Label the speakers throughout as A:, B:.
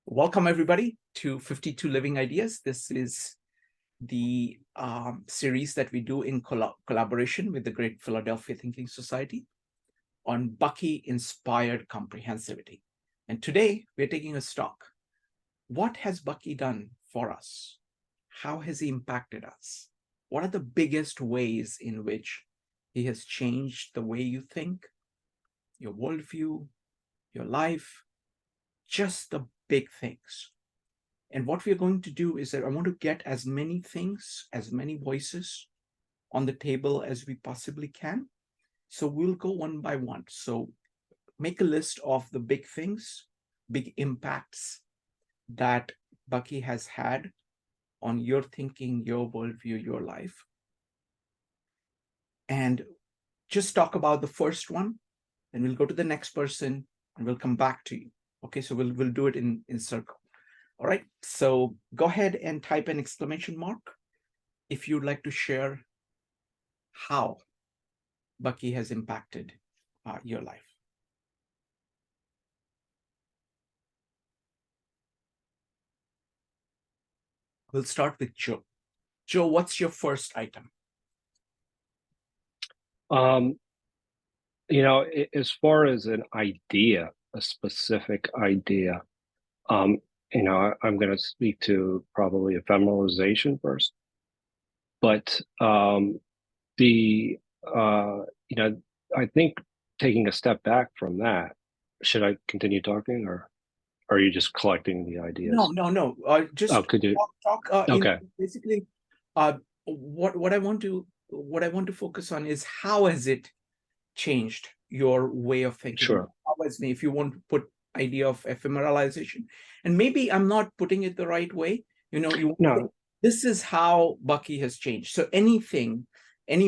A: Welcome, everybody, to 52 Living Ideas. This is the series that we do in collaboration with the Great Philadelphia Thinking Society on Bucky-inspired comprehensivity. And today, we're taking a stock. What has Bucky done for us? How has he impacted us? What are the biggest ways in which he has changed the way you think, your worldview, your life, just the big things? And what we're going to do is that I want to get as many things, as many voices on the table as we possibly can. So we'll go one by one. So make a list of the big things, big impacts that Bucky has had on your thinking, your worldview, your life. And just talk about the first one, then we'll go to the next person and we'll come back to you. Okay, so we'll do it in circle. All right, so go ahead and type an exclamation mark if you'd like to share how Bucky has impacted your life. We'll start with Joe. Joe, what's your first item?
B: As far as an idea, a specific idea, I'm going to speak to probably ephemeralization first. But I think taking a step back from that, should I continue talking, or are you just collecting the ideas?
A: No. Just
B: Could you?
A: talk.
B: Okay.
A: Basically, what I want to focus on is how has it changed your way of thinking?
B: Sure.
A: If you want to put idea of ephemeralization, and maybe I'm not putting it the right way. You
B: No.
A: This is how Bucky has changed. So any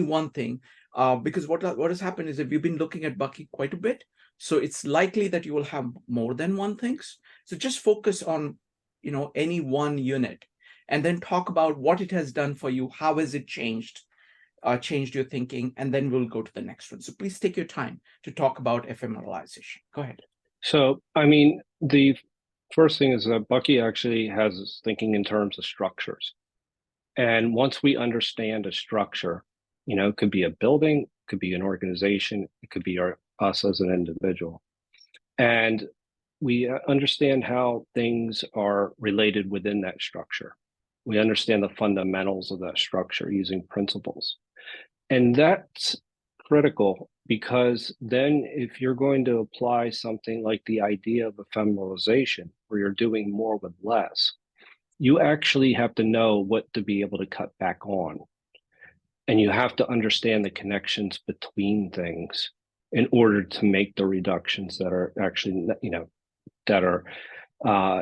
A: one thing, because what has happened is that we've been looking at Bucky quite a bit. So it's likely that you will have more than one things. So just focus on, any one unit and then talk about what it has done for you. How has it changed your thinking? And then we'll go to the next one. So please take your time to talk about ephemeralization. Go ahead.
B: So, the first thing is that Bucky actually has us thinking in terms of structures. And once we understand a structure, it could be a building, it could be an organization, it could be us as an individual. And we understand how things are related within that structure. We understand the fundamentals of that structure using principles. And that's critical because then if you're going to apply something like the idea of ephemeralization, where you're doing more with less, you actually have to know what to be able to cut back on. And you have to understand the connections between things in order to make the reductions that are actually, that are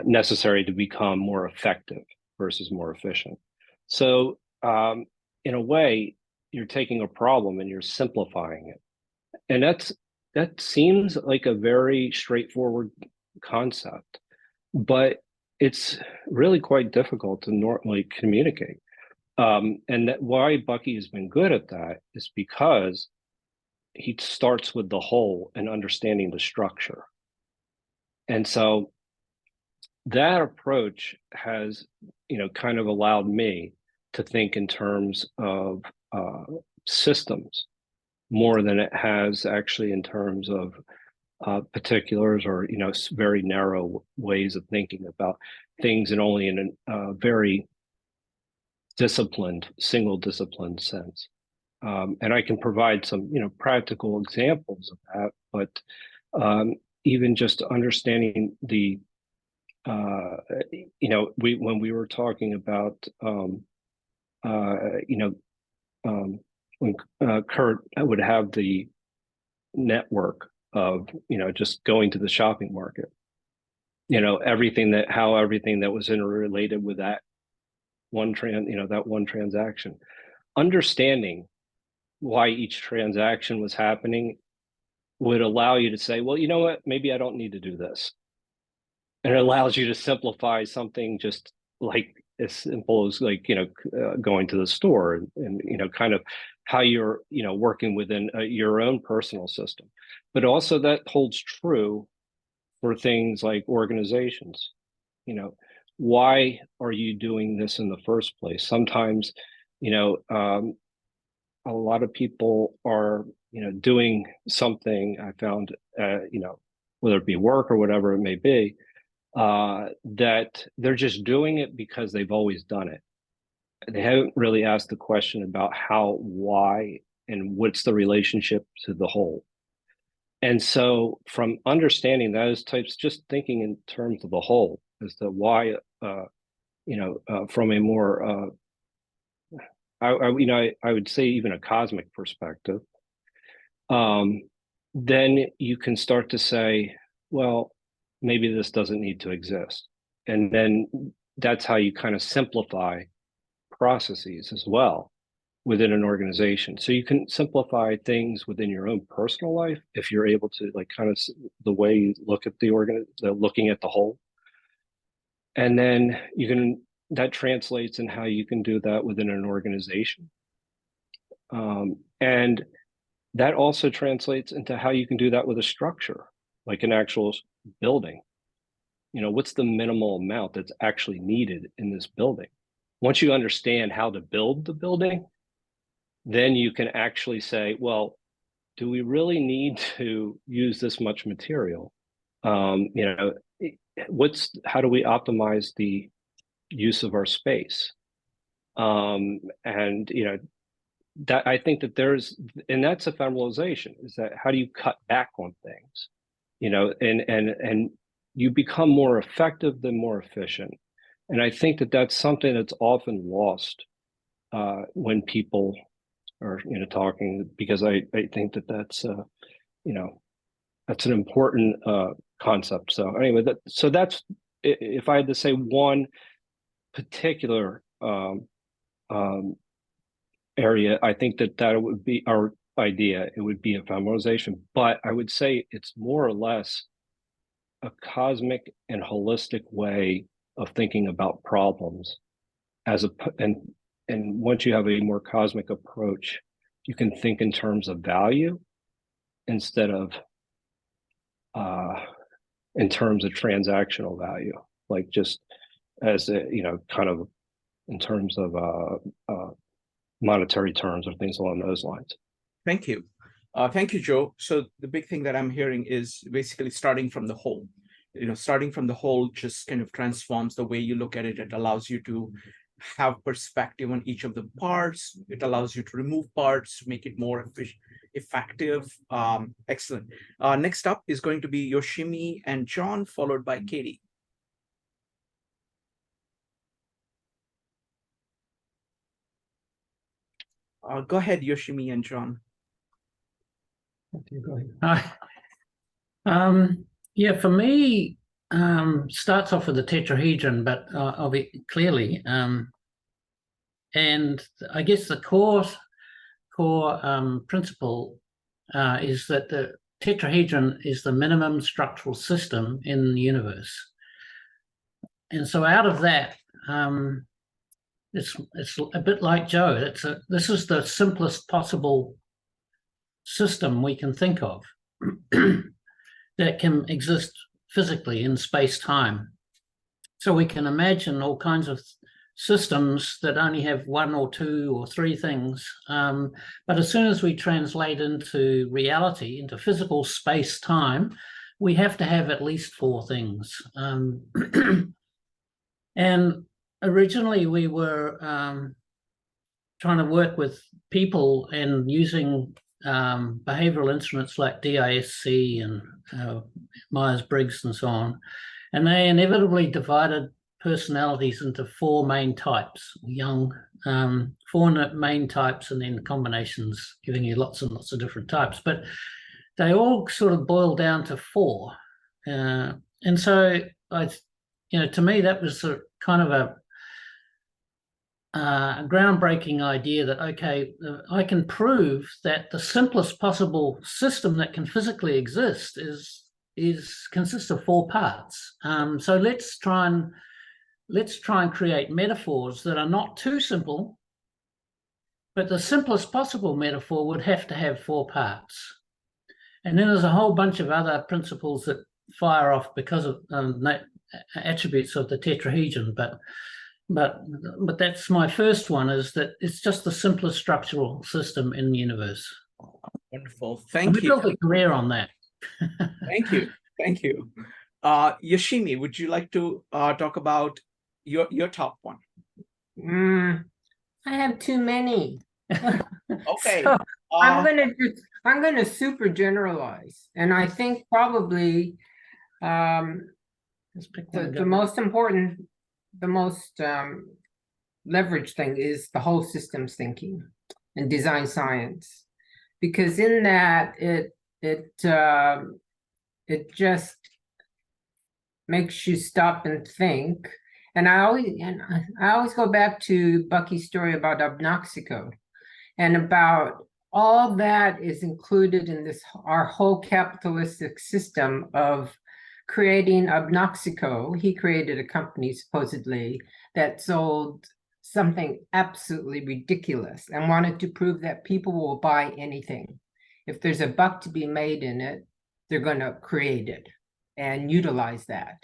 B: necessary to become more effective versus more efficient. So in a way, you're taking a problem and you're simplifying it. And that seems like a very straightforward concept, but it's really quite difficult to normally communicate. And why Bucky has been good at that is because he starts with the whole and understanding the structure. And so that approach has, kind of allowed me to think in terms of systems more than it has actually in terms of particulars or, very narrow ways of thinking about things and only in a very disciplined, single disciplined sense. And I can provide some, practical examples of that, but even just understanding the, when we were talking about, when Kurt would have the network of, just going to the shopping market, everything that was interrelated with that one transaction, understanding why each transaction was happening would allow you to say, well, you know what, maybe I don't need to do this. And it allows you to simplify something just like as simple as going to the store and kind of how you're, working within your own personal system. But also that holds true for things like organizations. why are you doing this in the first place? Sometimes, a lot of people are, doing something. I found, whether it be work or whatever it may be, that they're just doing it because they've always done it. They haven't really asked the question about how, why, and what's the relationship to the whole. And so from understanding those types, just thinking in terms of the whole as to why, from a more, I would say even a cosmic perspective, then you can start to say, well, maybe this doesn't need to exist. And then that's how you kind of simplify processes as well within an organization. So you can simplify things within your own personal life if you're able to, like, kind of the way you look at looking at the whole. And then that translates in how you can do that within an organization. And that also translates into how you can do that with a structure, like an actual building. What's the minimal amount that's actually needed in this building? Once you understand how to build the building, then you can actually say, well, do we really need to use this much material? How do we optimize the use of our space? That I think that and that's ephemeralization, is that how do you cut back on things, and you become more effective than more efficient. And I think that that's something that's often lost when people are, talking, because I think that that's, that's an important concept. So anyway, that's, if I had to say one particular area, I think that would be our idea. It would be ephemeralization, but I would say it's more or less a cosmic and holistic way of thinking about problems. And once you have a more cosmic approach, you can think in terms of value instead of in terms of transactional value, like just as a, kind of in terms of monetary terms or things along those lines.
A: Thank you. Thank you, Joe. So the big thing that I'm hearing is basically starting from the whole. Starting from the whole just kind of transforms the way you look at it. It allows you to have perspective on each of the parts. It allows you to remove parts, make it more effective. Excellent. Next up is going to be Yoshimi and John, followed by Katie. Go ahead, Yoshimi and John.
C: Okay, go ahead. Yeah, for me, starts off with the tetrahedron, but I'll be clearly, and I guess the core principle is that the tetrahedron is the minimum structural system in the universe, and so out of that, it's a bit like Joe. This is the simplest possible system we can think of that can exist physically in space-time. So we can imagine all kinds of systems that only have one or two or three things. But as soon as we translate into reality, into physical space-time, we have to have at least four things. And originally we were trying to work with people and using behavioral instruments like DISC and Myers-Briggs and so on. And they inevitably divided personalities into four main types, four main types, and then combinations, giving you lots and lots of different types. But they all sort of boil down to four. And so, to me, that was kind of a groundbreaking idea that, okay, I can prove that the simplest possible system that can physically exist consists of four parts. So let's try and create metaphors that are not too simple, but the simplest possible metaphor would have to have four parts. And then there's a whole bunch of other principles that fire off because of attributes of the tetrahedron, but that's my first one, is that it's just the simplest structural system in the universe.
A: Wonderful.
C: And
A: Thank
C: we
A: you.
C: built a career on that.
A: Thank you. Thank you. Yoshimi, would you like to talk about your top one?
D: I have too many.
A: Okay.
D: So I'm gonna super generalize, and I think probably
C: Let's pick one.
D: the most important, the most leveraged thing is the whole systems thinking and design science, because in that it just makes you stop and think. And I always go back to Bucky's story about Obnoxico, and about all that is included in this, our whole capitalistic system of creating Obnoxico. He created a company supposedly that sold something absolutely ridiculous and wanted to prove that people will buy anything. If there's a buck to be made in it, they're going to create it and utilize that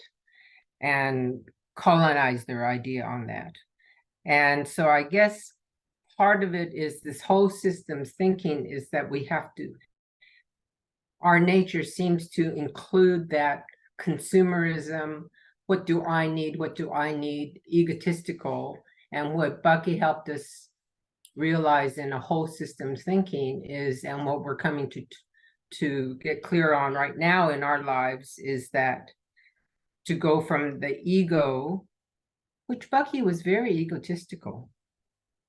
D: and colonize their idea on that. And so I guess part of it is this whole systems thinking is that we have to, our nature seems to include that consumerism, what do I need, egotistical. And what Bucky helped us realize in a whole systems thinking is, and what we're coming to get clear on right now in our lives, is that to go from the ego, which Bucky was very egotistical.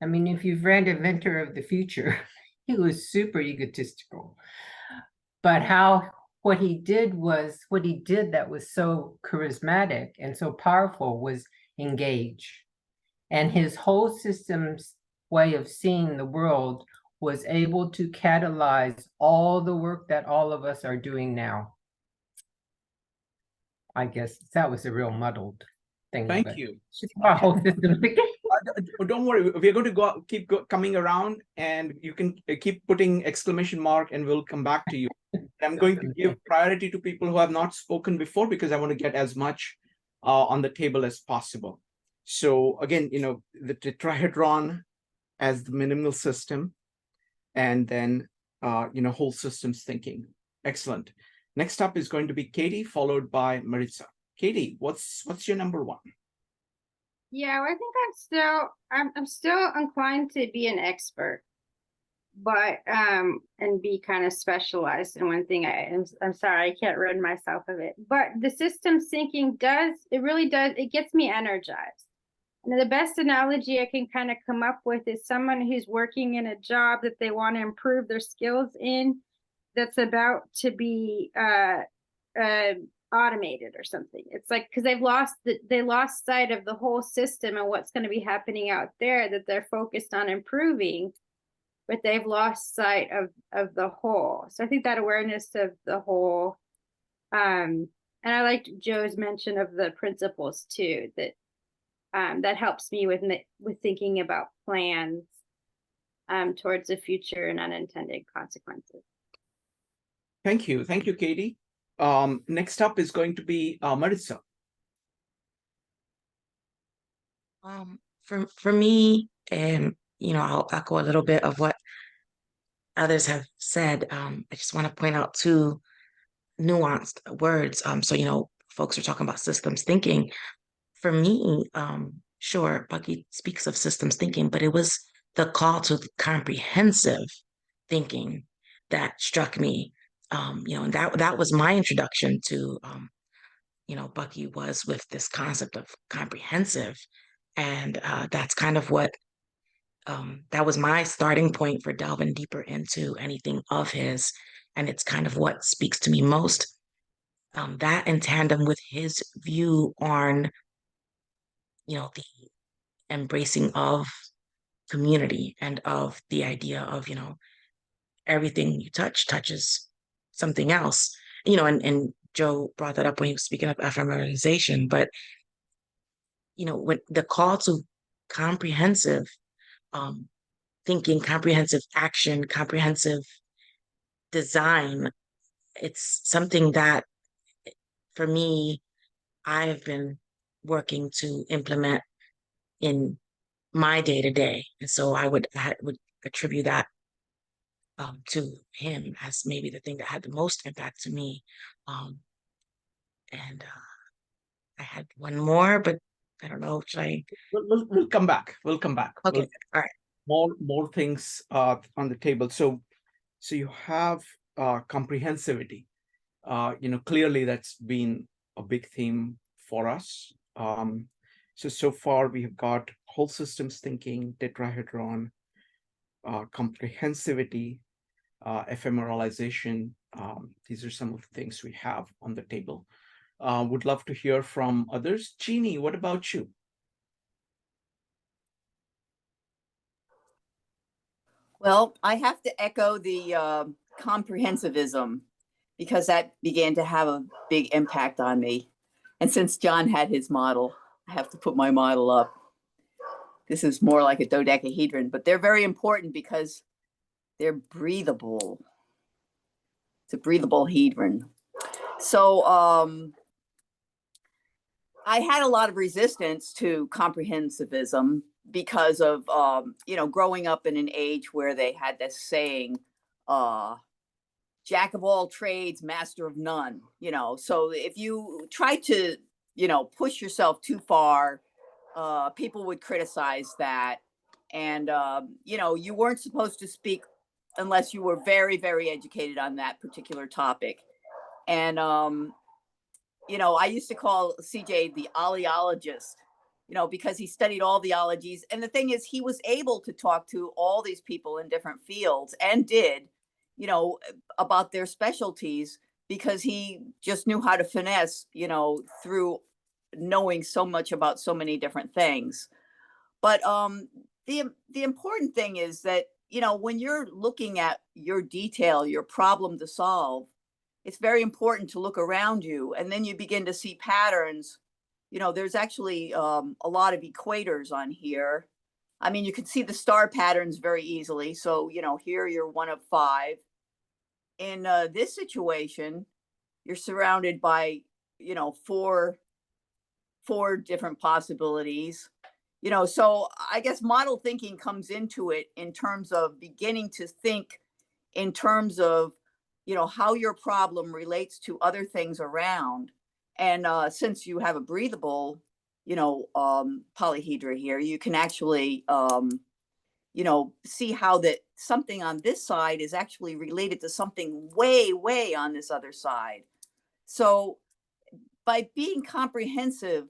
D: I mean, if you've read Inventor of the Future, he was super egotistical. But what he did that was so charismatic and so powerful was engage. And his whole system's way of seeing the world was able to catalyze all the work that all of us are doing now. I guess that was a real muddled thing.
A: Thank you.
D: Our whole system.
A: Don't worry, we're going to keep coming around, and you can keep putting exclamation mark and we'll come back to you. I'm going to give priority to people who have not spoken before, because I want to get as much on the table as possible. So again, the tetrahedron as the minimal system, and then whole systems thinking. Excellent. Next up is going to be Katie, followed by Maritza. Katie, what's your number one?
E: Yeah, well, I think I'm still inclined to be an expert, but and be kind of specialized in one thing. I'm sorry, I can't rid myself of it. But the systems thinking really does, it gets me energized. And the best analogy I can kind of come up with is someone who's working in a job that they want to improve their skills in, that's about to be automated or something. It's like, because they lost sight of the whole system and what's going to be happening out there, that they're focused on improving, but they've lost sight of the whole. So I think that awareness of the whole, and I liked Joe's mention of the principles too, that that helps me with thinking about plans towards the future and unintended consequences.
A: Thank you, Katie. Next up is going to be Maritza.
F: For me, I'll echo a little bit of what others have said. I just want to point out two nuanced words. So folks are talking about systems thinking. For me, sure, Bucky speaks of systems thinking, but it was the call to comprehensive thinking that struck me. And that was my introduction to, Bucky, was with this concept of comprehensive. And that's kind of what, that was my starting point for delving deeper into anything of his. And it's kind of what speaks to me most. That in tandem with his view on, the embracing of community and of the idea of, everything you touch touches something else, and Joe brought that up when he was speaking of ephemeralization, but, when the call to comprehensive thinking, comprehensive action, comprehensive design, it's something that for me I have been working to implement in my day to day. And so I would attribute that to him as maybe the thing that had the most impact to me. And I had one more, but I don't know. Should I?
A: We'll come back. We'll come back.
F: Okay.
A: We'll
F: All right.
A: more things on the table. So you have comprehensivity. Clearly that's been a big theme for us. So far we have got whole systems thinking, tetrahedron, comprehensivity, ephemeralization. These are some of the things we have on the table. Would love to hear from others. Jeannie, what about you?
G: Well, I have to echo the comprehensivism because that began to have a big impact on me. And since John had his model, I have to put my model up. This is more like a dodecahedron, but they're very important because they're breathable. It's a breathable hedron. So I had a lot of resistance to comprehensivism because of growing up in an age where they had this saying, jack of all trades, master of none. So if you try to push yourself too far, people would criticize that. And you weren't supposed to speak unless you were very, very educated on that particular topic. And I used to call CJ the oleologist, because he studied all the ologies. And the thing is, he was able to talk to all these people in different fields and did, about their specialties, because he just knew how to finesse, through knowing so much about so many different things. But the important thing is that, when you're looking at your detail, your problem to solve, it's very important to look around you, and then you begin to see patterns. There's actually a lot of equators on here. I mean, you can see the star patterns very easily. So, here you're one of 5. In this situation, you're surrounded by, 4 different possibilities. So I guess model thinking comes into it in terms of beginning to think in terms of, how your problem relates to other things around. And since you have a breathable, polyhedra here, you can actually, see how that something on this side is actually related to something way, way on this other side. So by being comprehensive,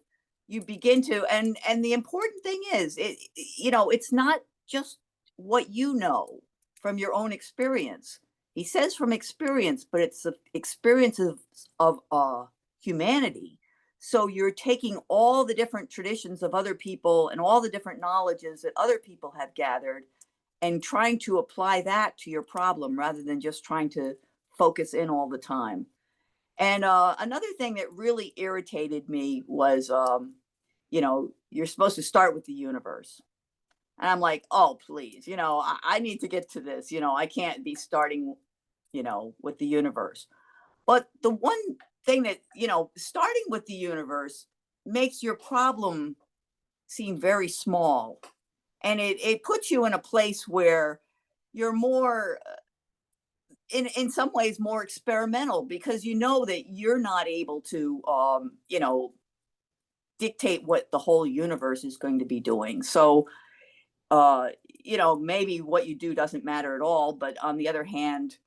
G: you begin to, and the important thing is, it's not just what you know from your own experience. He says from experience, but it's the experiences of humanity. So you're taking all the different traditions of other people and all the different knowledges that other people have gathered and trying to apply that to your problem rather than just trying to focus in all the time. And another thing that really irritated me was, you're supposed to start with the universe. And I'm like, oh, please, I need to get to this. I can't be starting, with the universe. But the one thing that, starting with the universe makes your problem seem very small. And it puts you in a place where you're more, in some ways, more experimental, because you know that you're not able to, dictate what the whole universe is going to be doing. So, maybe what you do doesn't matter at all. But on the other hand,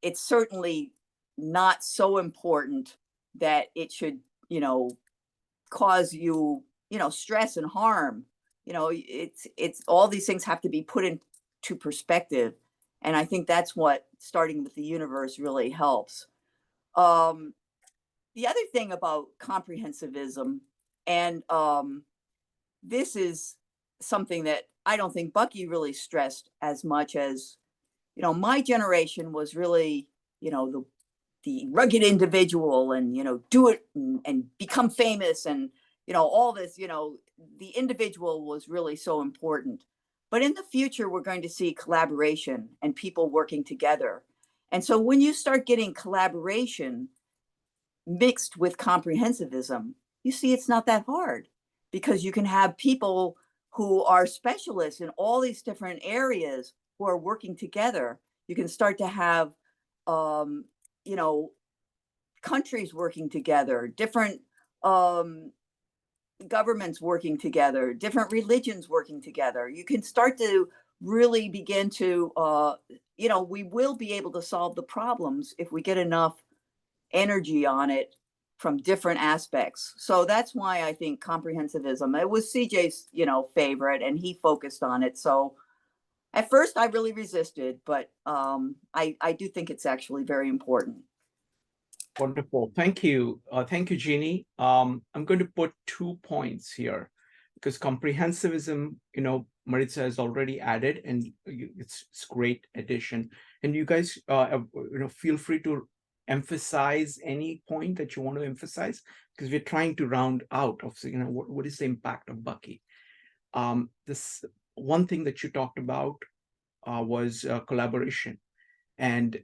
G: it's certainly not so important that it should, cause you, stress and harm. It's all these things have to be put into perspective. And I think that's what starting with the universe really helps. The other thing about comprehensivism, and this is something that I don't think Bucky really stressed as much as, my generation was really, the rugged individual and, do it and become famous and, all this, the individual was really so important. But in the future, we're going to see collaboration and people working together. And so when you start getting collaboration, mixed with comprehensivism, you see it's not that hard, because you can have people who are specialists in all these different areas who are working together. You can start to have, you know, countries working together, different governments working together, different religions working together. You can start to really begin to, you know, we will be able to solve the problems if we get enough energy on it from different aspects. So that's why I think comprehensivism, it was CJ's, you know, favorite, and he focused on it. So at first I really resisted, but I do think it's actually very important.
A: Wonderful. Thank you. Thank you, Jeannie. I'm going to put 2 points here, because comprehensivism, you know, Maritza has already added, and it's great addition. And you guys, you know, feel free to emphasize any point that you want to emphasize, because we're trying to round out of, you know, what is the impact of Bucky. This one thing that you talked about was collaboration. And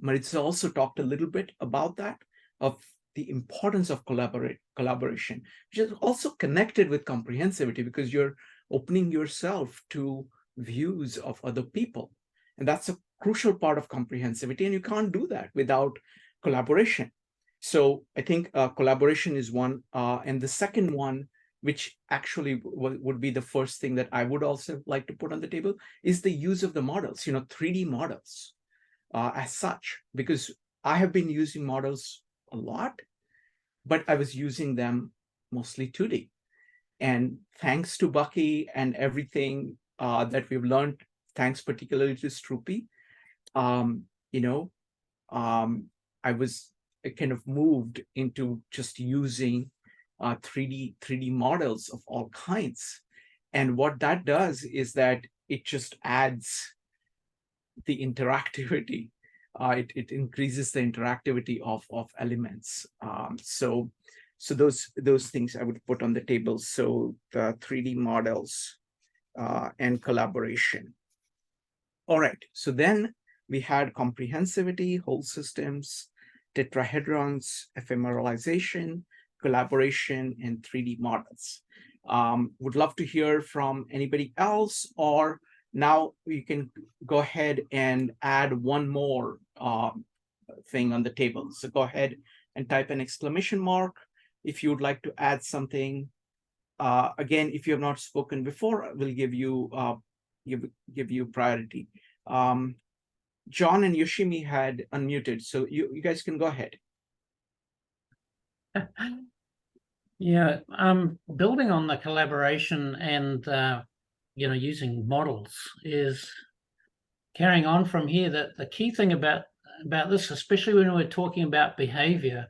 A: Maritza also talked a little bit about that, of the importance of collaboration, which is also connected with comprehensivity, because you're opening yourself to views of other people. And that's a crucial part of comprehensivity, and you can't do that without collaboration. So I think collaboration is one. And the second one, which actually would be the first thing that I would also like to put on the table, is the use of the models, you know, 3D models. As such, because I have been using models a lot, but I was using them mostly 2D. And thanks to Bucky and everything that we've learned, thanks particularly to Stroopy, you know, I was kind of moved into just using 3D models of all kinds. And what that does is that it just adds the interactivity. It increases the interactivity of elements. So those things I would put on the table. So the 3D models and collaboration. All right. So then we had comprehensivity, whole systems, tetrahedrons, ephemeralization, collaboration, and 3D models. Would love to hear from anybody else, or now you can go ahead and add one more thing on the table. So go ahead and type an exclamation mark if you would like to add something. Again, if you have not spoken before, we'll give you give you priority. John and Yoshimi had unmuted, so you guys can go ahead.
C: Yeah, building on the collaboration and you know, using models is carrying on from here. That the key thing about this, especially when we're talking about behavior,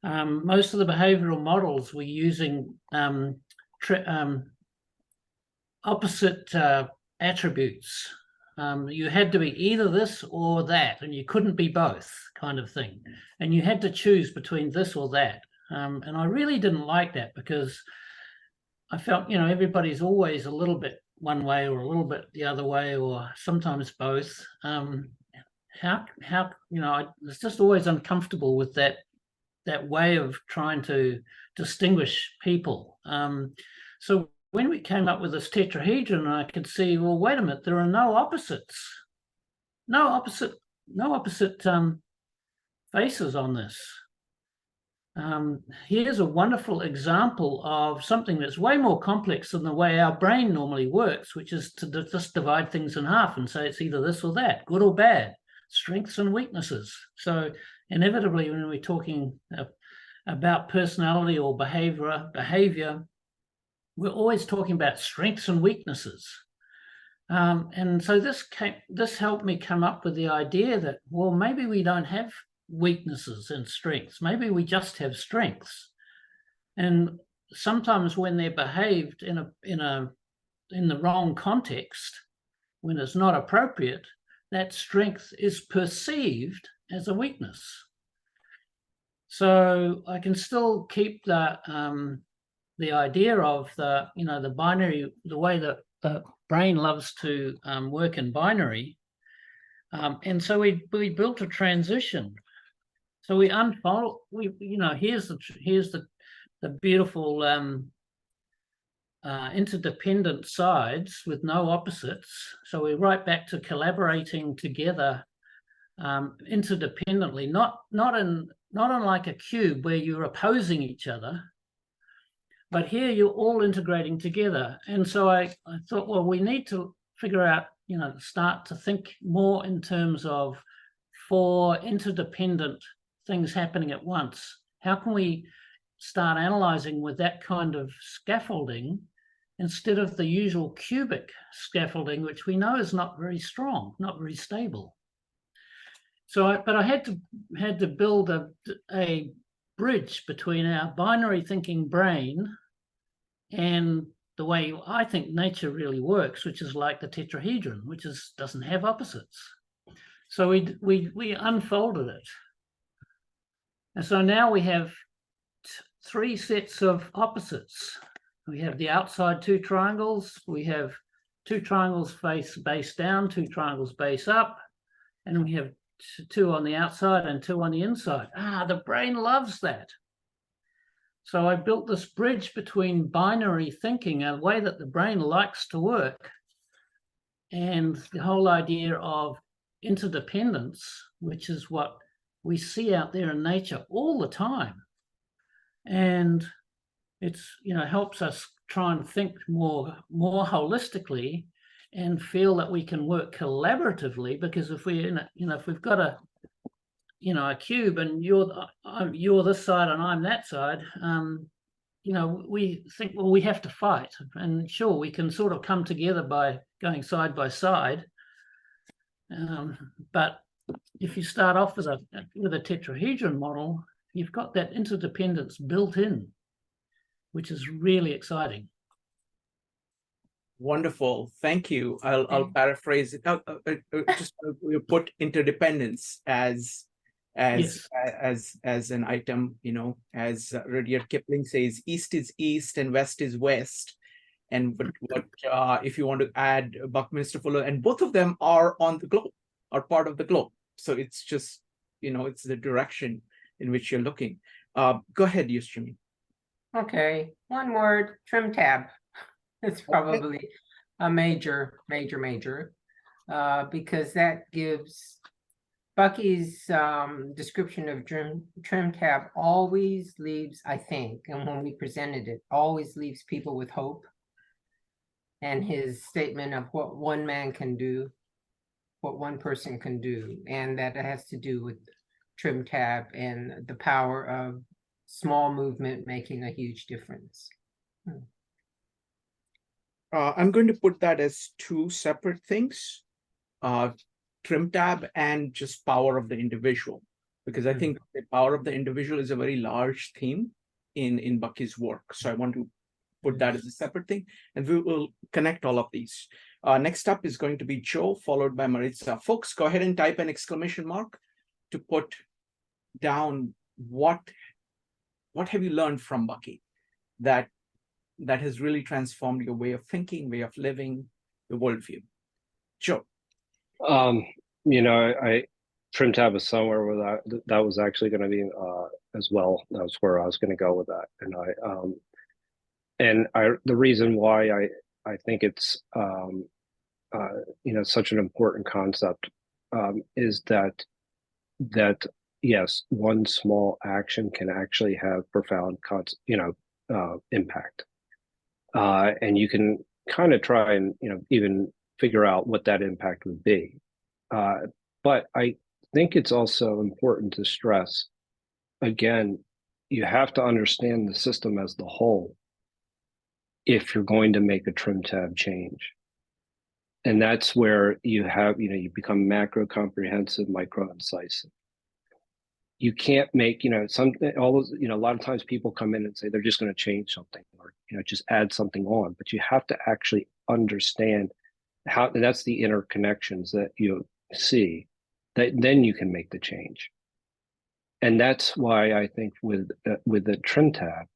C: most of the behavioral models we're using opposite attributes. You had to be either this or that, and you couldn't be both, kind of thing. And you had to choose between this or that. And I really didn't like that, because I felt, you know, everybody's always a little bit one way or a little bit the other way, or sometimes both. How you know, I was just always uncomfortable with that way of trying to distinguish people. So when we came up with this tetrahedron, I could see, well, wait a minute, there are no opposites, no opposite faces on this. Here's a wonderful example of something that's way more complex than the way our brain normally works, which is to just divide things in half and say it's either this or that, good or bad, strengths and weaknesses. So inevitably, when we're talking about personality or behavior, we're always talking about strengths and weaknesses. And so this helped me come up with the idea that, well, maybe we don't have weaknesses and strengths. Maybe we just have strengths. And sometimes when they're behaved in the wrong context, when it's not appropriate, that strength is perceived as a weakness. So I can still keep the idea of the binary, the way that the brain loves to work in binary. And so we built a transition. So we unfold. Here's the beautiful interdependent sides with no opposites. So we're right back to collaborating together interdependently, not on like a cube where you're opposing each other, but here you're all integrating together. And so I thought, well, we need to figure out, start to think more in terms of 4 interdependent things happening at once. How can we start analyzing with that kind of scaffolding instead of the usual cubic scaffolding, which we know is not very strong, not very stable? So, I had to build a bridge between our binary thinking brain and the way I think nature really works, which is like the tetrahedron, which doesn't have opposites. So we unfolded it, and so now we have 3 sets of opposites. We have the outside 2 triangles. We have 2 triangles base down, 2 triangles base up, and we have 2 on the outside and 2 on the inside. The brain loves that. So I built this bridge between binary thinking, a way that the brain likes to work, and the whole idea of interdependence, which is what we see out there in nature all the time. And it's, helps us try and think more holistically and feel that we can work collaboratively, because if if we've got a cube and you're this side and I'm that side, we think, well, we have to fight. And sure, we can sort of come together by going side by side, but if you start off with a tetrahedron model, you've got that interdependence built in, which is really exciting.
A: Wonderful, thank you. I'll paraphrase it. Just put interdependence as
C: Yes.
A: as an item. As Rudyard Kipling says, East is East and West is West. And what if you want to add Buckminster Fuller, and both of them are on the globe, are part of the globe. So it's just it's the direction in which you're looking. Go ahead, Yusjimi.
D: Okay, one word: trim tab. It's probably a major, because that gives Bucky's description of trim tab always leaves, I think, and when we presented it, always leaves people with hope. And his statement of what one man can do, what one person can do, and that has to do with trim tab and the power of small movement making a huge difference.
A: I'm going to put that as 2 separate things, trim tab and just power of the individual, because I think the power of the individual is a very large theme in Bucky's work. So I want to put that as a separate thing, and we will connect all of these. Next up is going to be Joe, followed by Maritza. Folks, go ahead and type an exclamation mark to put down what have you learned from Bucky that has really transformed your way of thinking, way of living, your worldview. Joe.
B: Trim tab is somewhere where that was actually going to be as well. That was where I was going to go with that. And the reason why I think it's such an important concept is that yes, one small action can actually have profound impact, and you can kind of try and even figure out what that impact would be. But I think it's also important to stress, again, you have to understand the system as the whole if you're going to make a trim tab change. And that's where you have, you become macro comprehensive, micro incisive. You can't make, a lot of times people come in and say they're just going to change something or, just add something on, but you have to actually understand how, and that's the interconnections that you see, that then you can make the change. And that's why I think with the trim tab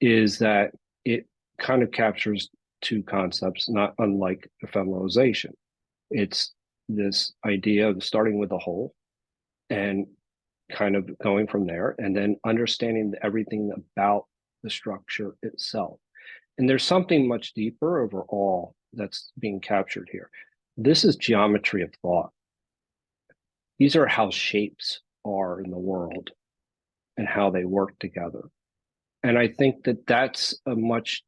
B: is that it kind of captures 2 concepts, not unlike ephemeralization. It's this idea of starting with the whole and kind of going from there, and then understanding everything about the structure itself. And there's something much deeper overall that's being captured here. This is geometry of thought. These are how shapes are in the world and how they work together. And I think that that's a much,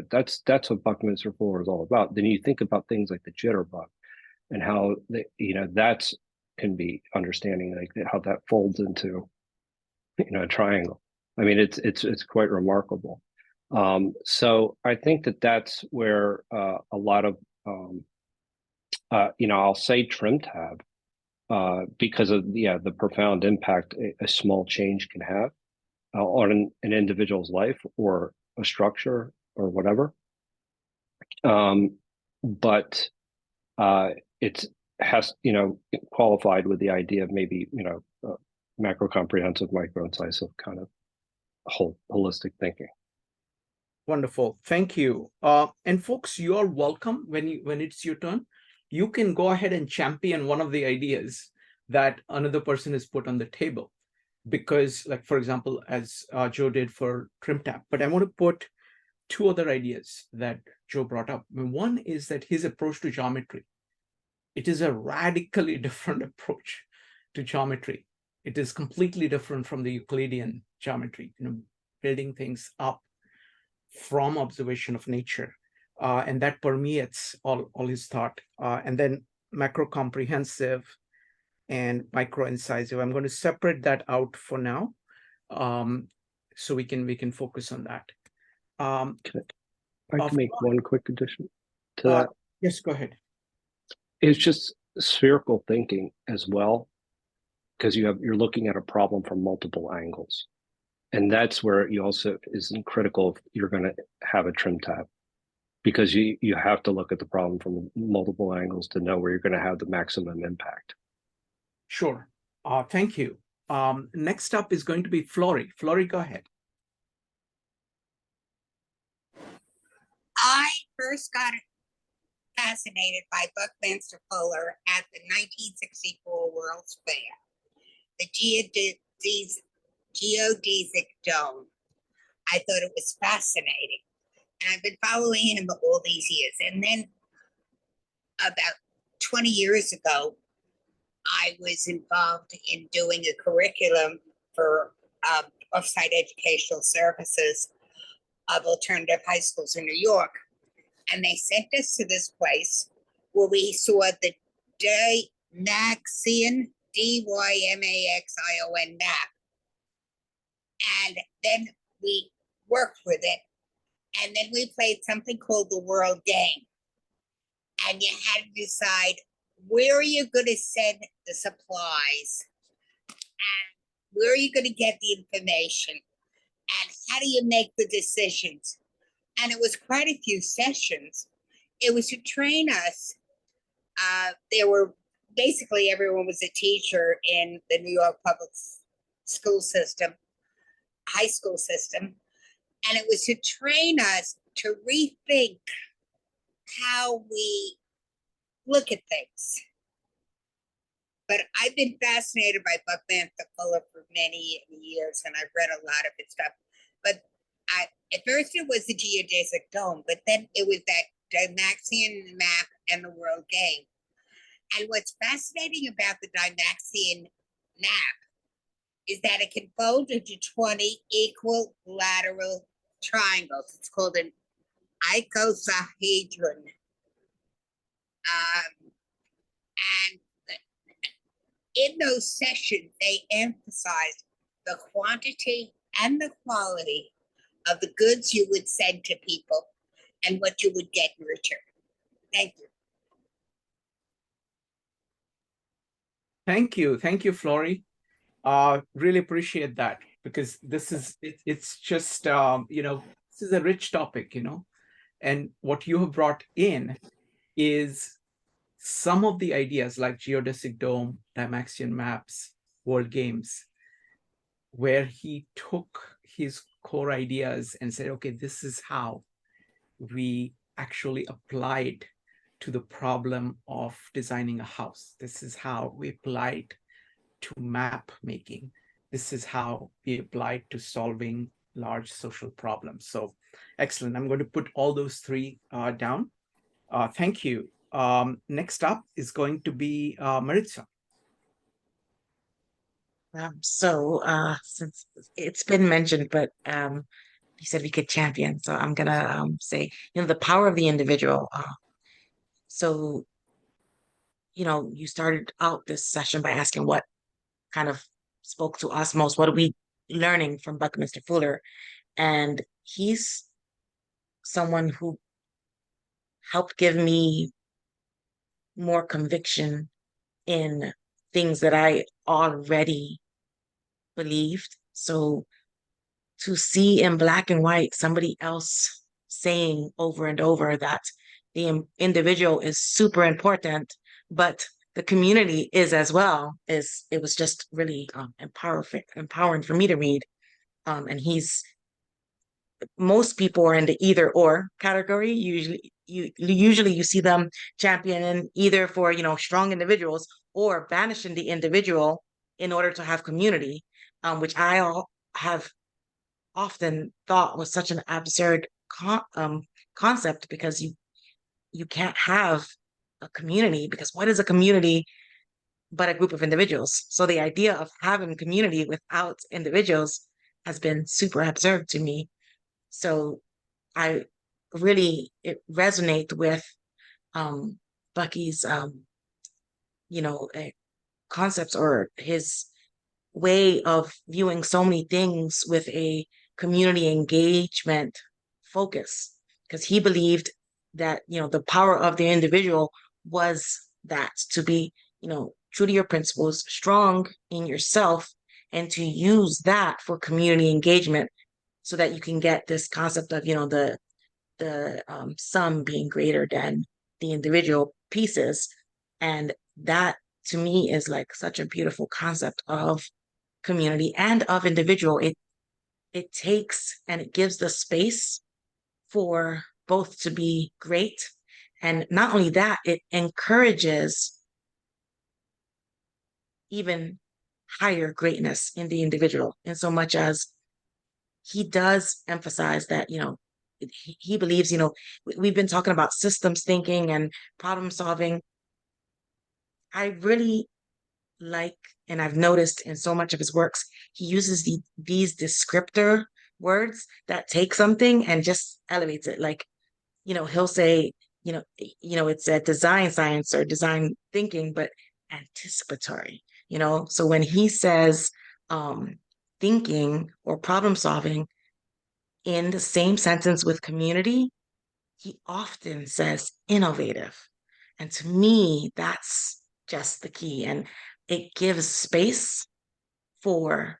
B: that's what Buckminster Fuller is all about. Then you think about things like the jitterbug and how they, that's can be understanding like how that folds into, a triangle. I mean, it's quite remarkable. So I think that that's where a lot of, I'll say trim tab because of the profound impact a small change can have on an individual's life or a structure or whatever. But it has, qualified with the idea of maybe, macro comprehensive, micro incisive kind of holistic thinking.
A: Wonderful. Thank you. And folks, you are welcome when it's your turn. You can go ahead and champion one of the ideas that another person has put on the table. Because, like, for example, as Joe did for trim tab, but I want to put two other ideas that Joe brought up. I mean, one is that his approach to geometry, it is a radically different approach to geometry. It is completely different from the Euclidean geometry, building things up from observation of nature. And that permeates all his thought. And then macro comprehensive and micro incisive. I'm going to separate that out for now, so we can focus on that.
B: I can make one quick addition to that.
A: Yes, go ahead.
B: It's just spherical thinking as well, because you're looking at a problem from multiple angles, and that's where you also is critical if you're going to have a trim tab, because you have to look at the problem from multiple angles to know where you're going to have the maximum impact.
A: Sure. Thank you. Next up is going to be Flory. Flory, go ahead.
H: I first got fascinated by Buckminster Fuller at the 1964 World's Fair, the geodesic dome. I thought it was fascinating, and I've been following him all these years. And then about 20 years ago, I was involved in doing a curriculum for offsite educational services of alternative high schools in New York. And they sent us to this place where we saw the Dymaxion, Dymaxion map. And then we worked with it. And then we played something called the World Game. And you had to decide, where are you going to send the supplies? And where are you going to get the information? And how do you make the decisions? And it was quite a few sessions. It was to train us. There were basically everyone was a teacher in the New York public school system, high school system. And it was to train us to rethink how we look at things. But I've been fascinated by Buckminster Fuller for many years, and I've read a lot of his stuff. But at first it was the geodesic dome, but then it was that Dymaxion map and the World Game. And what's fascinating about the Dymaxion map is that it can fold into 20 equilateral triangles. It's called an icosahedron. And in those sessions, they emphasized the quantity and the quality of the goods you would send to people and what you would get in return. Thank you.
A: Thank you. Thank you, Flory. Really appreciate that, because this is, it's just, this is a rich topic, and what you have brought in is some of the ideas like geodesic dome, Dymaxion maps, world games, where he took his core ideas and said, okay, this is how we actually applied to the problem of designing a house. This is how we applied to map making. this is how we apply it to solving large social problems. So excellent. I'm going to put all those three down. Thank you. Next up is going to be Maritza.
F: Since it's been mentioned, but you said we could champion, so I'm gonna say, the power of the individual. So, you started out this session by asking what kind of spoke to us most. What are we learning from Buckminster Fuller? And he's someone who helped give me more conviction in things that I already believed. So to see in black and white somebody else saying over and over that the individual is super important, but the community is as well, it was just really empowering for me to read. And most people are in the either or category. Usually you see them championing either for, strong individuals or banishing the individual in order to have community, which have often thought was such an absurd concept, because you can't have a community, because what is a community but a group of individuals? So the idea of having community without individuals has been super absurd to me. So it resonate with Bucky's concepts, or his way of viewing so many things with a community engagement focus, because he believed that the power of the individual was that to be true to your principles, strong in yourself, and to use that for community engagement, so that you can get this concept of the sum being greater than the individual pieces. And that to me is like such a beautiful concept of community and of individual. It takes and it gives the space for both to be great, and not only that, it encourages even higher greatness in the individual, in so much as he does emphasize that he believes, we've been talking about systems thinking and problem solving. I really like, and I've noticed in so much of his works, he uses these descriptor words that take something and just elevates it. Like, he'll say, it's a design science or design thinking, but anticipatory, So when he says thinking or problem solving in the same sentence with community, he often says innovative. And to me, that's just the key. And it gives space for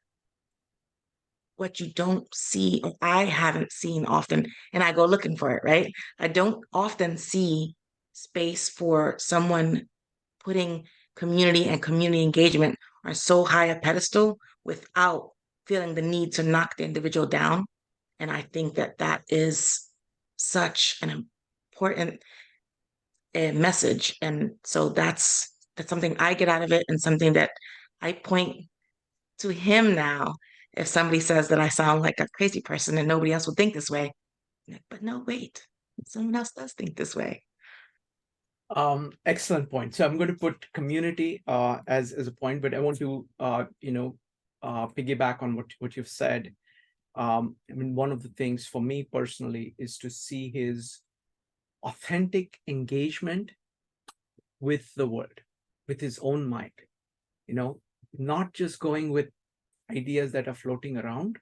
F: what you don't see, or I haven't seen often, and I go looking for it, right? I don't often see space for someone putting community and community engagement on so high a pedestal without feeling the need to knock the individual down. And I think that is such an important message. And so that's something I get out of it, and something that I point to him now. If somebody says that I sound like a crazy person and nobody else would think this way, but no, wait, someone else does think this way.
A: Excellent point. So I'm going to put community as a point, but I want to piggyback on what you've said. I mean, one of the things for me personally is to see his authentic engagement with the world, with his own mind, not just going with ideas that are floating around,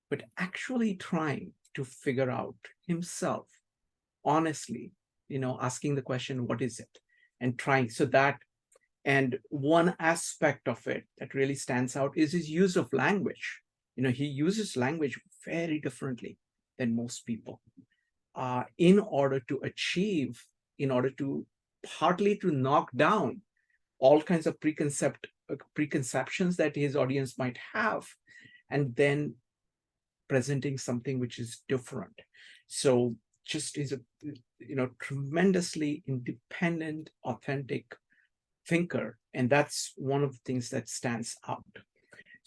A: but actually trying to figure out himself honestly, asking the question, what is it? And trying. And one aspect of it that really stands out is his use of language. He uses language very differently than most people in order to partly to knock down all kinds of preconceptions that his audience might have, and then presenting something which is different. So just is a tremendously independent, authentic thinker, and that's one of the things that stands out.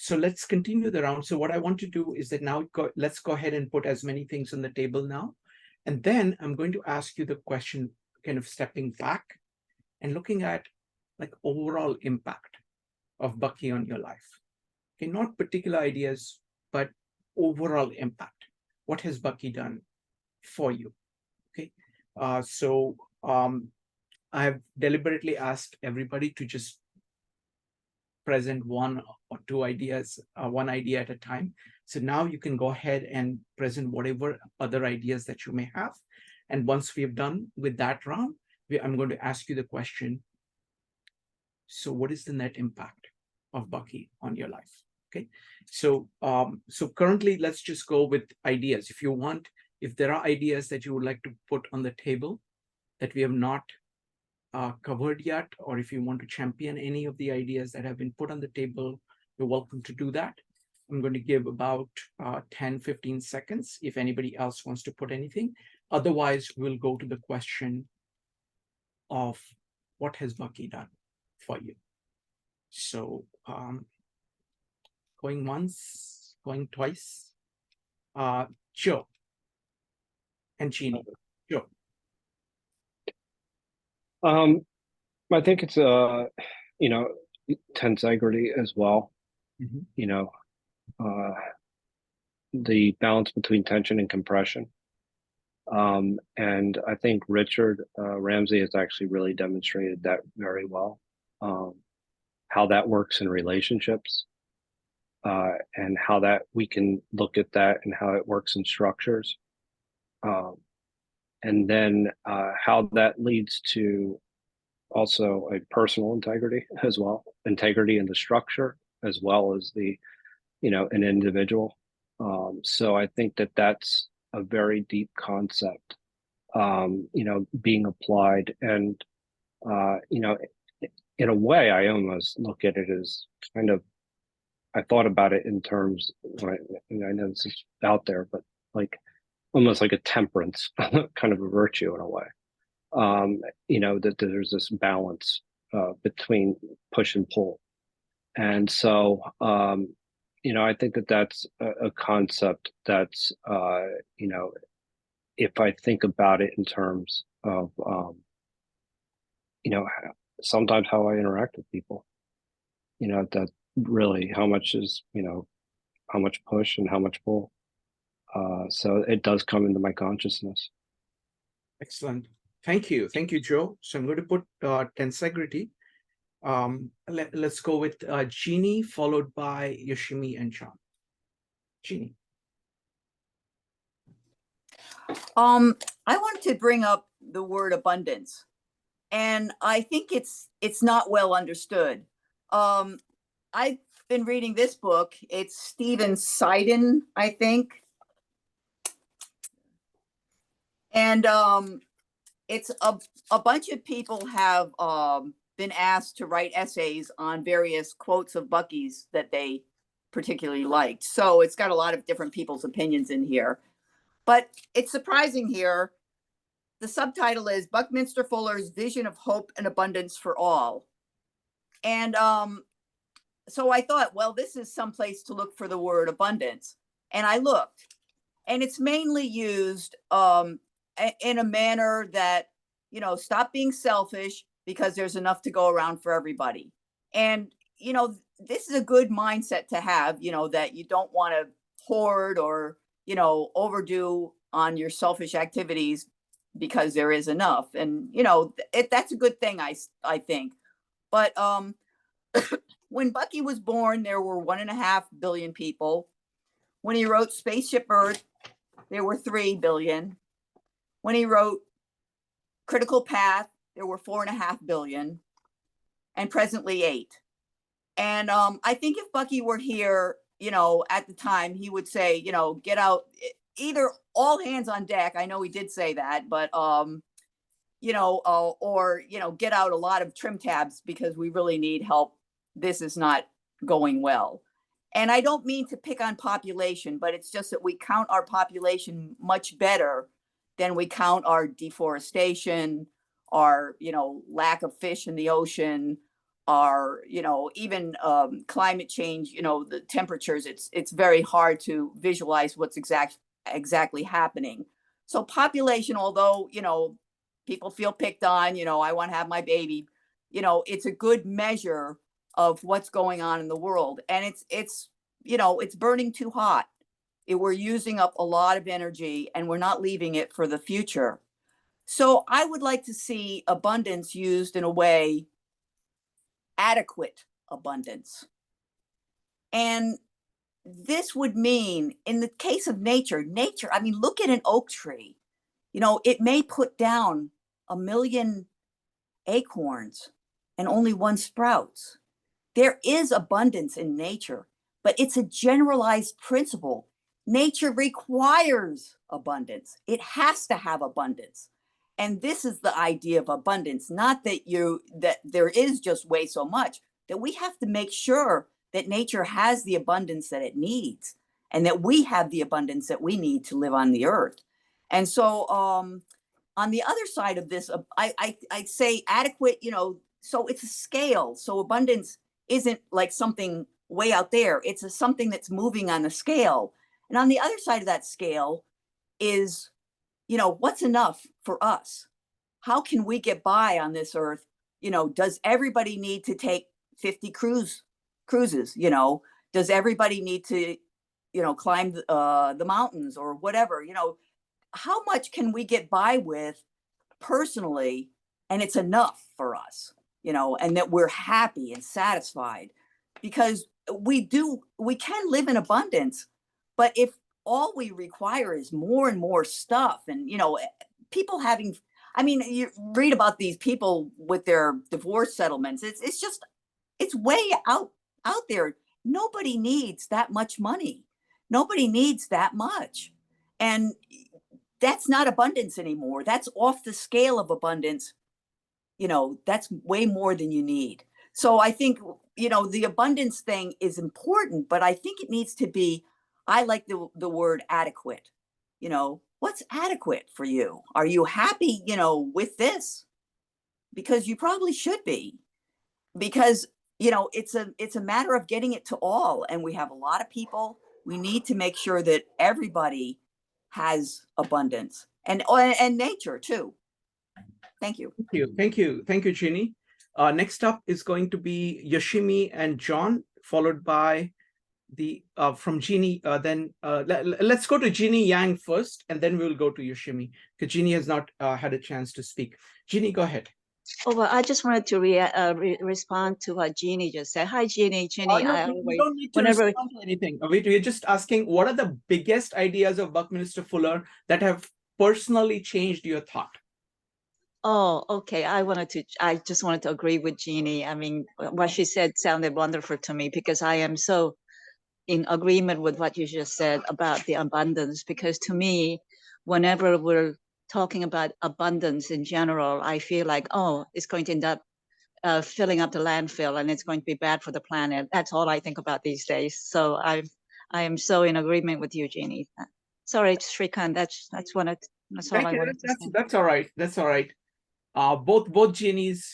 A: So let's continue the round. So what I want to do is that now let's go ahead and put as many things on the table now. And then I'm going to ask you the question, kind of stepping back and looking at like overall impact of Bucky on your life. Okay, not particular ideas, but overall impact. What has Bucky done for you? Okay, I've deliberately asked everybody to just present one or two ideas, one idea at a time. So now you can go ahead and present whatever other ideas that you may have. And once we've done with that round, I'm going to ask you the question. So what is the net impact of Bucky on your life? Okay, so currently let's just go with ideas. If you want, if there are ideas that you would like to put on the table that we have not covered yet, or if you want to champion any of the ideas that have been put on the table, you're welcome to do that. I'm going to give about 10-15 seconds if anybody else wants to put anything. Otherwise, we'll go to the question of what has Bucky done for you. So going once, going twice. Joe and Jeannie. Joe.
B: I think it's tensegrity as well. The balance between tension and compression. And I think Richard Ramsey has actually really demonstrated that very well. How that works in relationships, and how that we can look at that and how it works in structures. And then how that leads to also a personal integrity as well, integrity in the structure as well as the, an individual. So I think that that's a very deep concept, being applied. And, in a way, I almost look at it as kind of, I thought about it in terms, I know this is out there, but like almost like a temperance kind of a virtue in a way. That there's this balance between push and pull. And so, I think that that's a concept that's, if I think about it in terms of, sometimes how I interact with people, that really how much is, how much push and how much pull. So it does come into my consciousness.
A: Excellent. Thank you, Joe. So I'm going to put tensegrity. Let's go with Jeannie, followed by Yoshimi and John. Jeannie.
G: I wanted to bring up the word abundance, and I think it's not well understood. I've been reading this book. It's Stephen Sidon, I think, and it's a bunch of people have been asked to write essays on various quotes of Bucky's that they particularly liked. So it's got a lot of different people's opinions in here. But it's surprising here. The subtitle is Buckminster Fuller's Vision of Hope and Abundance for All. And so I thought, well, this is someplace to look for the word abundance. And I looked, and it's mainly used in a manner that, stop being selfish because there's enough to go around for everybody. And, this is a good mindset to have, that you don't want to hoard or, overdo on your selfish activities because there is enough. And, that's a good thing, I think. But when Bucky was born, there were 1.5 billion people. When he wrote Spaceship Earth, there were 3 billion. When he wrote Critical Path, there were 4.5 billion, and presently 8. And I think if Bucky were here, at the time, he would say, get out, either all hands on deck. I know he did say that, but, or, get out a lot of trim tabs because we really need help. This is not going well. And I don't mean to pick on population, but it's just that we count our population much better than we count our deforestation, our, lack of fish in the ocean, are, even climate change, the temperatures, it's very hard to visualize what's exactly happening. So population, although, people feel picked on, I want to have my baby, it's a good measure of what's going on in the world. And it's burning too hot. We're using up a lot of energy and we're not leaving it for the future. So I would like to see abundance used in a way, adequate abundance. And this would mean, in the case of nature, I mean, look at an oak tree. It may put down 1 million acorns and only one sprouts. There is abundance in nature, but it's a generalized principle. Nature requires abundance. It has to have abundance. And this is the idea of abundance, not that there is just way so much, that we have to make sure that nature has the abundance that it needs and that we have the abundance that we need to live on the earth. And so on the other side of this, I'd say adequate, so it's a scale. So abundance isn't like something way out there. It's something that's moving on the scale. And on the other side of that scale is, what's enough for us? How can we get by on this earth? Does everybody need to take 50 cruises? Does everybody need to, climb the mountains or whatever? How much can we get by with personally, and it's enough for us, and that we're happy and satisfied? Because we can live in abundance, but if all we require is more and more stuff, and people having, you read about these people with their divorce settlements, it's way out there. Nobody needs that much money. Nobody needs that much. And that's not abundance anymore. That's off the scale of abundance. That's way more than you need. So I think, the abundance thing is important, but I think it needs to be, I like the word adequate. What's adequate for you? Are you happy, with this? Because you probably should be, because, it's a matter of getting it to all. And we have a lot of people. We need to make sure that everybody has abundance, and nature too. Thank you.
A: Thank you, Ginny. Next up is going to be Yoshimi and John, followed by from Ginny. Then let's go to Ginny Yang first, and then we'll go to Yoshimi, because Ginny has not had a chance to speak. Ginny, go ahead.
I: Oh, well, I just wanted to respond to what Jeannie just said. Hi, Jeannie.
A: No, you don't need to respond to anything. We're just asking, what are the biggest ideas of Buckminster Fuller that have personally changed your thought?
I: Oh, okay. I just wanted to agree with Jeannie. I mean, what she said sounded wonderful to me, because I am so in agreement with what you just said about the abundance, because to me, whenever we're talking about abundance in general, I feel like, oh, it's going to end up filling up the landfill and it's going to be bad for the planet. That's all I think about these days. So I am so in agreement with you, Jeannie. Sorry, Shrikant, that's all I wanted to say.
A: That's all right. That's all right. Both Ginnies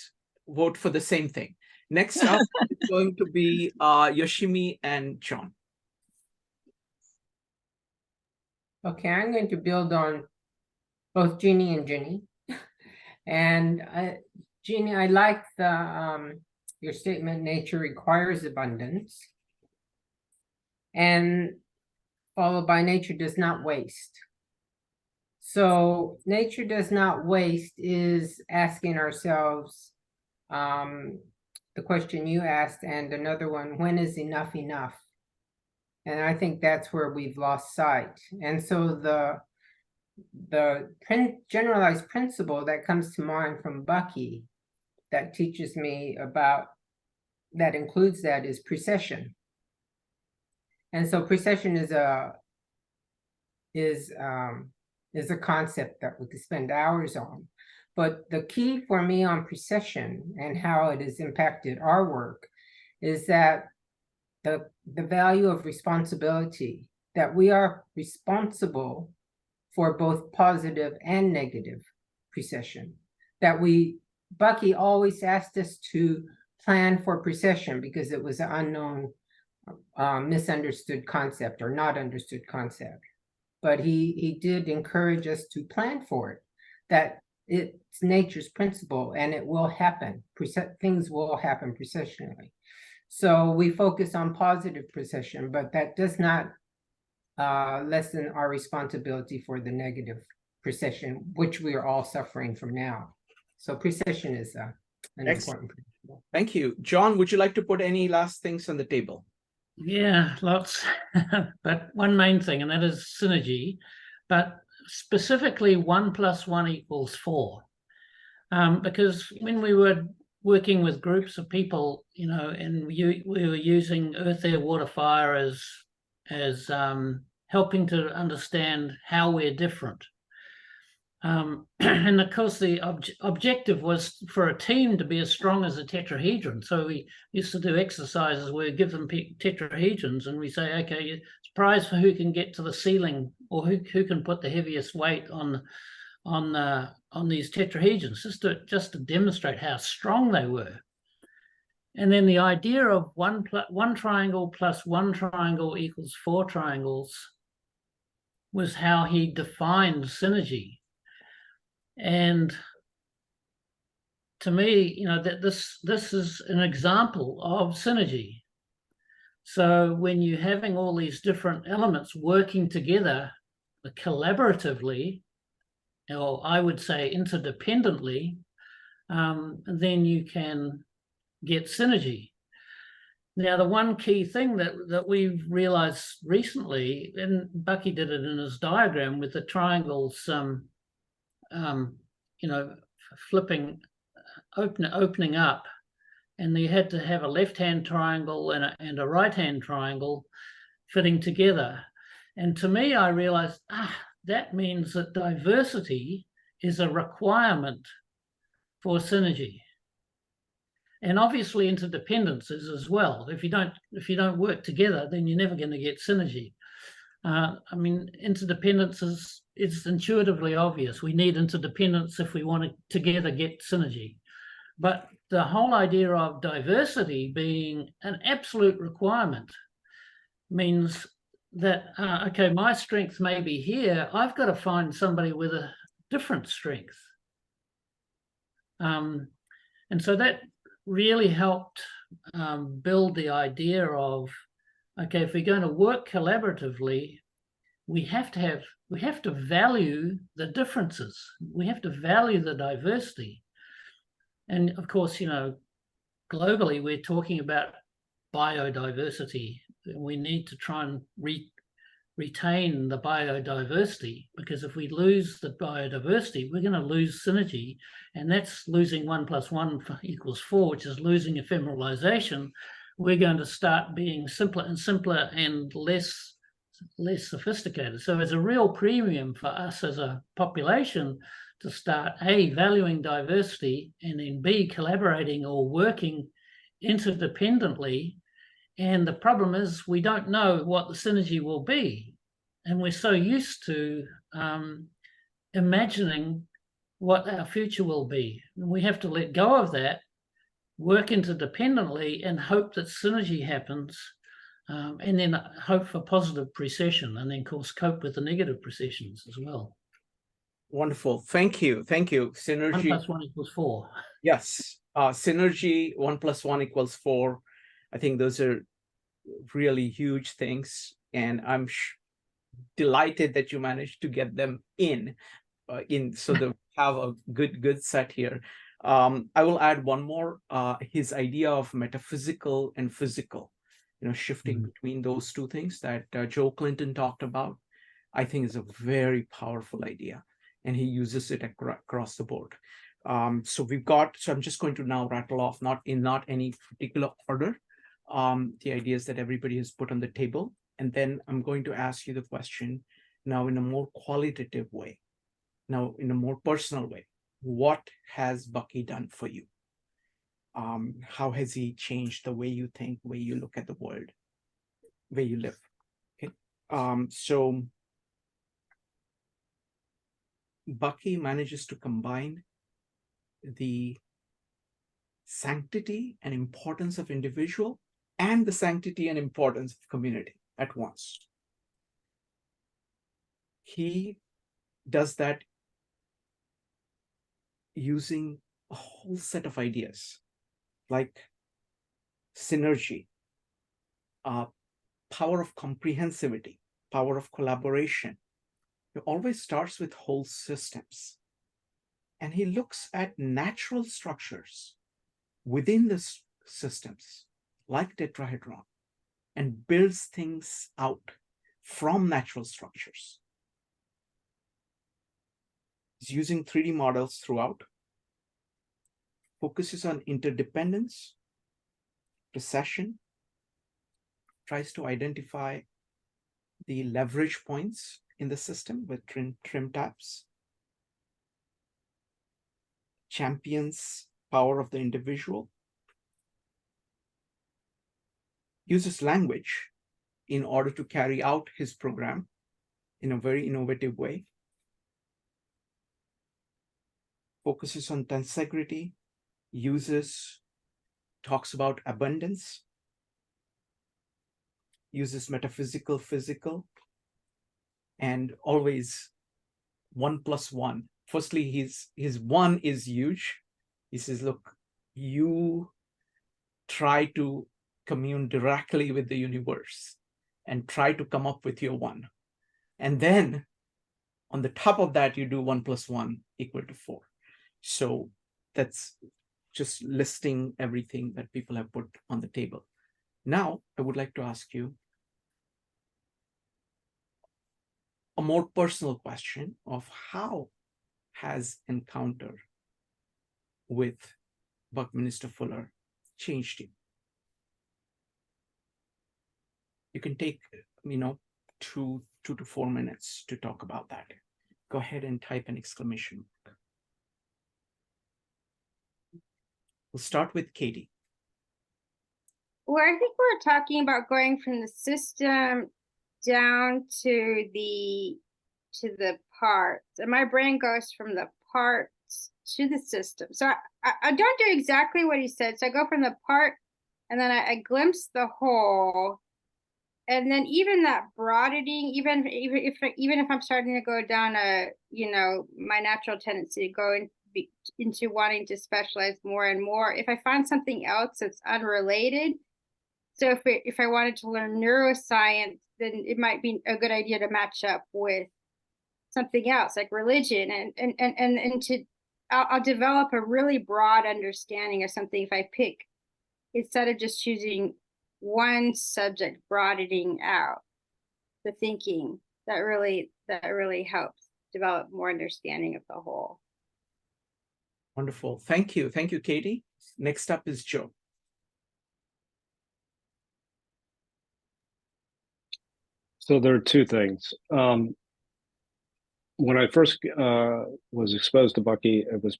A: vote for the same thing. Next up is going to be Yoshimi and John.
D: Okay, I'm going to build on both Jeannie and Ginny. And Jeannie, I like your statement, nature requires abundance. And followed by nature does not waste. So nature does not waste is asking ourselves the question you asked, and another one, when is enough enough? And I think that's where we've lost sight. And so the generalized principle that comes to mind from Bucky that teaches me about, that includes that, is precession. And so precession is a concept that we could spend hours on. But the key for me on precession and how it has impacted our work is that the value of responsibility, that we are responsible for both positive and negative precession, that Bucky always asked us to plan for precession because it was an unknown, misunderstood concept or not understood concept. But he did encourage us to plan for it, that it's nature's principle and it will happen. Things will happen precessionally. So we focus on positive precession, but that does not lessen our responsibility for the negative precession, which we are all suffering from now. So precession is an important principle.
A: Thank you. John, would you like to put any last things on the table?
C: Yeah, lots, but one main thing, and that is synergy, but specifically 1 + 1 = 4. Because when we were working with groups of people, you know, and we were using earth, air, water, fire as helping to understand how we're different. And of course, the objective was for a team to be as strong as a tetrahedron. So we used to do exercises where we give them tetrahedrons and we say, okay, it's a prize for who can get to the ceiling or who can put the heaviest weight on these tetrahedrons, just to demonstrate how strong they were. And then the idea of one triangle plus one triangle equals 4 triangles was how he defined synergy. And to me, you know, that this is an example of synergy. So when you're having all these different elements working together collaboratively, or I would say interdependently, then you can get synergy. Now, the one key thing that we've realized recently, and Bucky did it in his diagram with the triangles, you know, flipping, opening up, and you had to have a left-hand triangle and a right-hand triangle fitting together. And to me, I realized, that means that diversity is a requirement for synergy. And obviously interdependence is as well. If you don't work together, then you're never going to get synergy. I mean, interdependence is intuitively obvious. We need interdependence if we want to together get synergy. But the whole idea of diversity being an absolute requirement means that, okay, my strength may be here. I've got to find somebody with a different strength. And so that really helped build the idea of, okay, if we're going to work collaboratively, we have to value the differences. We have to value the diversity. And of course, you know, globally, we're talking about biodiversity. We need to try and retain the biodiversity, because if we lose the biodiversity, we're going to lose synergy, and that's losing 1 + 1 = 4, which is losing ephemeralization. We're going to start being simpler and simpler and less sophisticated. So it's a real premium for us as a population to start A, valuing diversity, and then B, collaborating or working interdependently. And the problem is we don't know what the synergy will be. And we're so used to imagining what our future will be. And we have to let go of that, work interdependently, and hope that synergy happens, and then hope for positive precession, and then, of course, cope with the negative precessions as well.
A: Wonderful. Thank you. Thank you. Synergy.
C: 1 + 1 = 4.
A: Yes. Synergy, 1 + 1 = 4. I think those are really huge things. And I'm delighted that you managed to get them in so that we have a good set here. I will add one more, his idea of metaphysical and physical, you know, shifting between those two things that Joe Clinton talked about, I think is a very powerful idea. And he uses it across the board. So I'm just going to now rattle off, not in any particular order, the ideas that everybody has put on the table. And then I'm going to ask you the question now in a more qualitative way, now in a more personal way. What has Bucky done for you? How has he changed the way you think, way you look at the world, way you live? Okay. So Bucky manages to combine the sanctity and importance of individual and the sanctity and importance of community at once. He does that using a whole set of ideas like synergy, power of comprehensivity, power of collaboration. It always starts with whole systems. And he looks at natural structures within the systems, like tetrahedron, and builds things out from natural structures. He's using 3D models throughout, focuses on interdependence, recession, tries to identify the leverage points in the system with trim tabs, champions power of the individual, uses language in order to carry out his program in a very innovative way, focuses on tensegrity, talks about abundance, uses metaphysical, physical, and always 1 + 1. Firstly, his one is huge. He says, look, you try to commune directly with the universe and try to come up with your one. And then on the top of that, you do 1 + 1 = 4. So that's just listing everything that people have put on the table. Now, I would like to ask you a more personal question of how has encounter with Buckminster Fuller changed you? You can take, 2 to 4 minutes to talk about that. Go ahead and type an exclamation mark. We'll start with Katie.
E: Well, I think we're talking about going from the system down to the parts, and my brain goes from the parts to the system. So I don't do exactly what he said. So I go from the part, and then I glimpse the whole, and then even that broadening, even if I'm starting to go down my natural tendency to go into wanting to specialize more and more, if I find something else that's unrelated. So if I wanted to learn neuroscience, then it might be a good idea to match up with something else like religion, and I'll develop a really broad understanding of something if I pick, instead of just choosing one subject, broadening out the thinking. That really helps develop more understanding of the whole.
A: Wonderful. Thank you, Katie. Next up is Joe.
B: So there are two things. When I first was exposed to Bucky, it was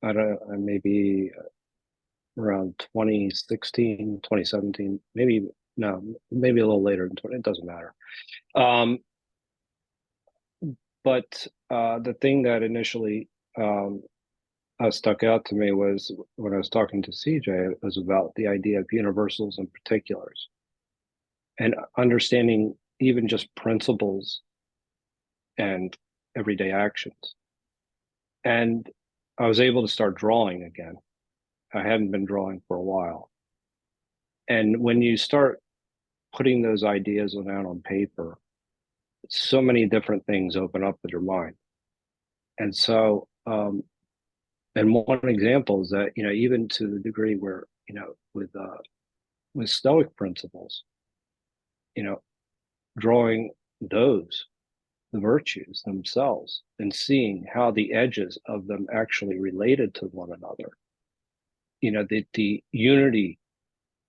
B: maybe around 2016, 2017, maybe a little later than 20, it doesn't matter. But the thing that initially stuck out to me was when I was talking to CJ, it was about the idea of universals and particulars, and understanding even just principles and everyday actions. And I was able to start drawing again. I hadn't been drawing for a while. And when you start putting those ideas down on paper, so many different things open up in your mind. And so, and one example is that, even to the degree where, with Stoic principles, drawing the virtues themselves and seeing how the edges of them actually related to one another, the unity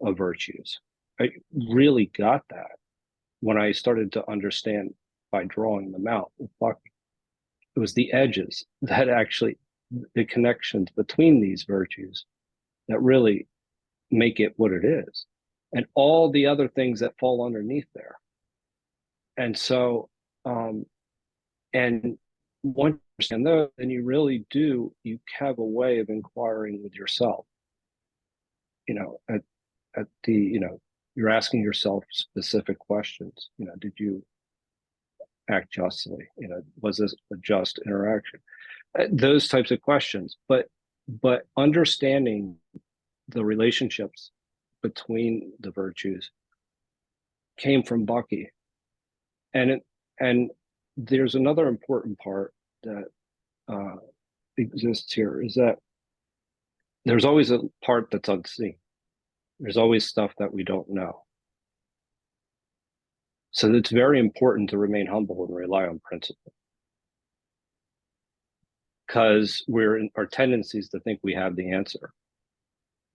B: of virtues. I really got that when I started to understand by drawing them out with Bucky. It was the edges that actually, the connections between these virtues that really make it what it is, and all the other things that fall underneath there. And so, and once you understand those, then you really do, you have a way of inquiring with yourself. You know, at the, you know, you're asking yourself specific questions. You know, did you act justly? You know, was this a just interaction? Those types of questions. But understanding the relationships between the virtues came from Bucky. And there's another important part that exists here, is that there's always a part that's unseen. There's always stuff that we don't know. So it's very important to remain humble and rely on principle, because our tendencies to think we have the answer.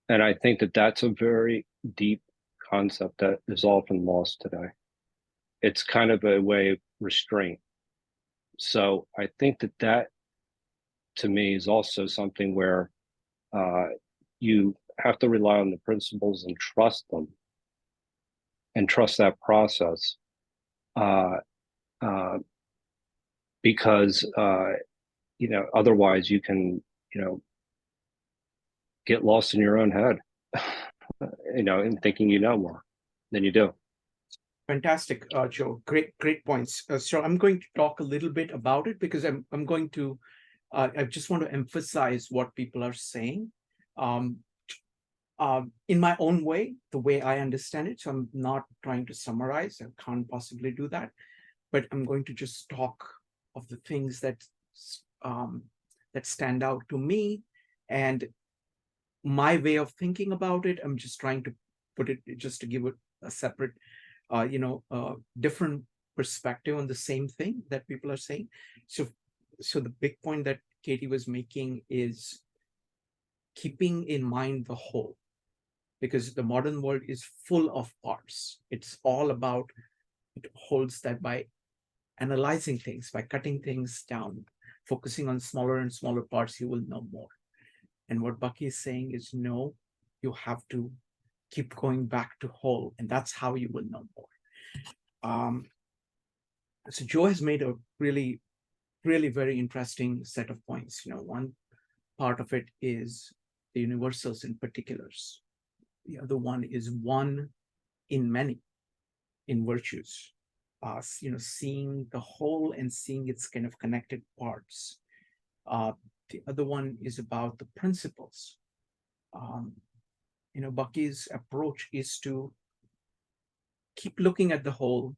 B: And I think that that's a very deep concept that is often lost today. It's kind of a way of restraint. So I think that to me is also something where you have to rely on the principles and trust them, and trust that process, because you know, otherwise you can, you know, get lost in your own head, you know, in thinking you know more than you do.
A: Fantastic, Joe. Great points. So I'm going to talk a little bit about it, because I'm going to, I just want to emphasize what people are saying in my own way, the way I understand it. So I'm not trying to summarize. I can't possibly do that, but I'm going to just talk of the things that stand out to me and my way of thinking about it. I'm just trying to put it, just to give it a separate, different perspective on the same thing that people are saying. So the big point that Katie was making is keeping in mind the whole, because the modern world is full of parts. It's all about, it holds that by analyzing things, by cutting things down, focusing on smaller and smaller parts, you will know more. And what Bucky is saying is, no, you have to keep going back to whole, and that's how you will know more. So Joe has made a really, really very interesting set of points. You know, one part of it is the universals in particulars. The other one is one in many, in virtues. You know, seeing the whole and seeing its kind of connected parts. The other one is about the principles. You know, Bucky's approach is to keep looking at the whole,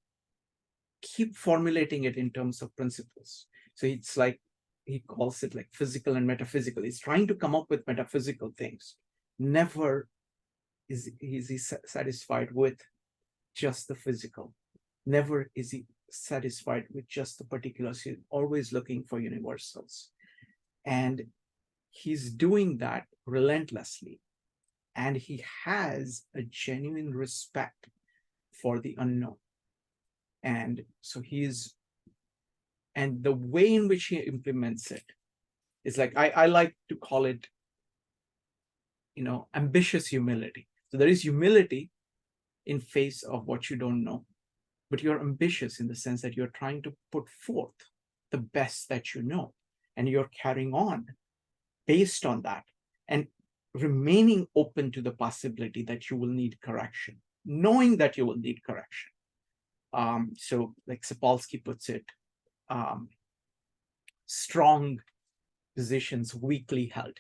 A: keep formulating it in terms of principles. So it's like, he calls it like physical and metaphysical. He's trying to come up with metaphysical things. Never is he satisfied with just the physical. Never is he satisfied with just the particulars. He's always looking for universals. And he's doing that relentlessly. And he has a genuine respect for the unknown. And so and the way in which he implements it is like, I like to call it, you know, ambitious humility. So there is humility in face of what you don't know, but you're ambitious in the sense that you're trying to put forth the best that you know, and you're carrying on based on that, and remaining open to the possibility that you will need correction, knowing that you will need correction. So like Sapolsky puts it, strong positions weakly held.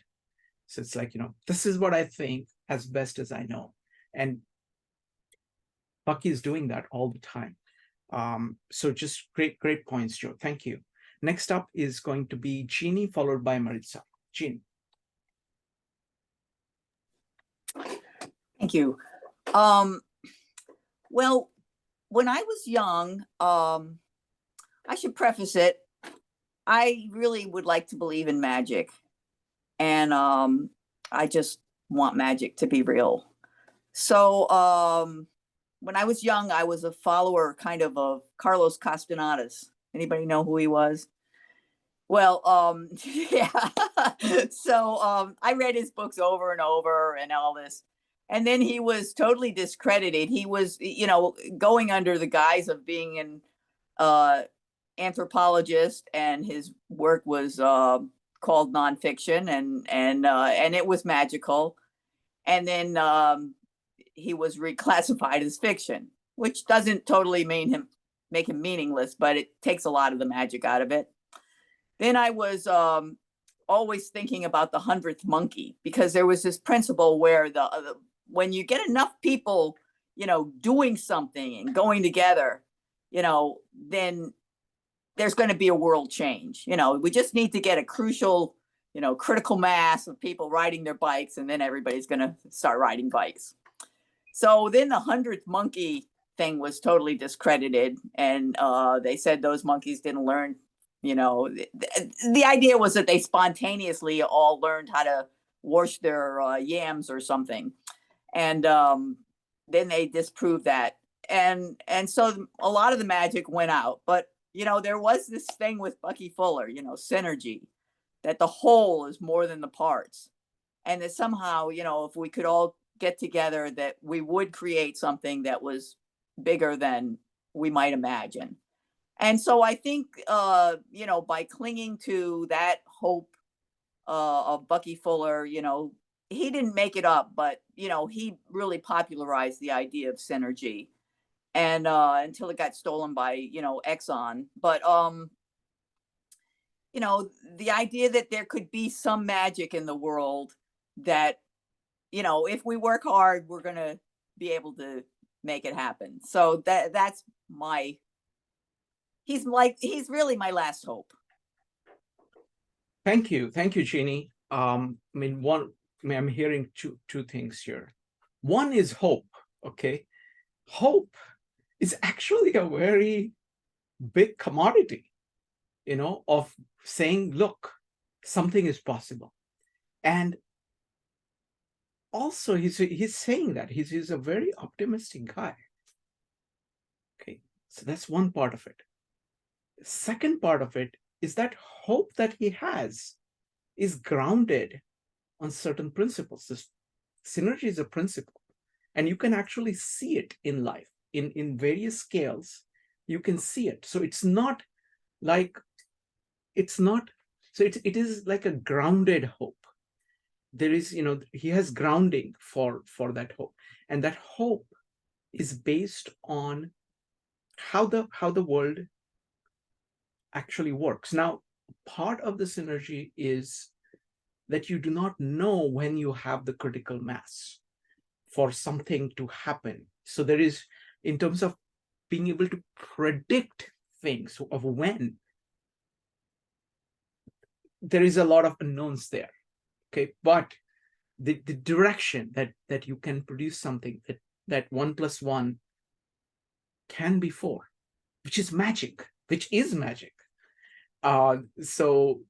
A: So it's like, you know, this is what I think as best as I know. And Bucky is doing that all the time. So just great points, Joe. Thank you. Next up is going to be Jeannie, followed by Maritza. Jeannie.
G: Thank you. Well, when I was young, I should preface it, I really would like to believe in magic. And I just want magic to be real. So when I was young, I was a follower kind of Carlos Castaneda's. Anybody know who he was? Well, yeah. So I read his books over and over and all this. And then he was totally discredited. He was, you know, going under the guise of being an anthropologist, and his work was called nonfiction, and it was magical. And then he was reclassified as fiction, which doesn't totally make him meaningless, but it takes a lot of the magic out of it. Then I was always thinking about the 100th monkey, because there was this principle where when you get enough people, doing something and going together, then there's going to be a world change. We just need to get a crucial, critical mass of people riding their bikes, and then everybody's going to start riding bikes. So then the 100th monkey thing was totally discredited, and they said those monkeys didn't learn. The idea was that they spontaneously all learned how to wash their yams or something, and then they disproved that, and so a lot of the magic went out. But there was this thing with Bucky Fuller, synergy, that the whole is more than the parts, and that somehow, if we could all get together, that we would create something that was bigger than we might imagine. And so I think, by clinging to that hope of Bucky Fuller, he didn't make it up, but, he really popularized the idea of synergy, and until it got stolen by, Exxon. But, the idea that there could be some magic in the world that, if we work hard, we're going to be able to make it happen. So that's he's really my last hope.
A: Thank you, Jeannie. I'm hearing two things here. One is hope. Okay, hope is actually a very big commodity, of saying, look, something is possible. And also he's saying that he's a very optimistic guy. Okay, so that's one part of it. The second part of it is that hope that he has is grounded on certain principles. This synergy is a principle, and you can actually see it in life in various scales. You can see it. So it is like a grounded hope. There is, he has grounding for that hope, and that hope is based on how the world actually works. Now, part of the synergy is that you do not know when you have the critical mass for something to happen. So there is, in terms of being able to predict things of when, there is a lot of unknowns there. Okay, but the direction that you can produce something that 1 + 1 can be 4, which is magic. So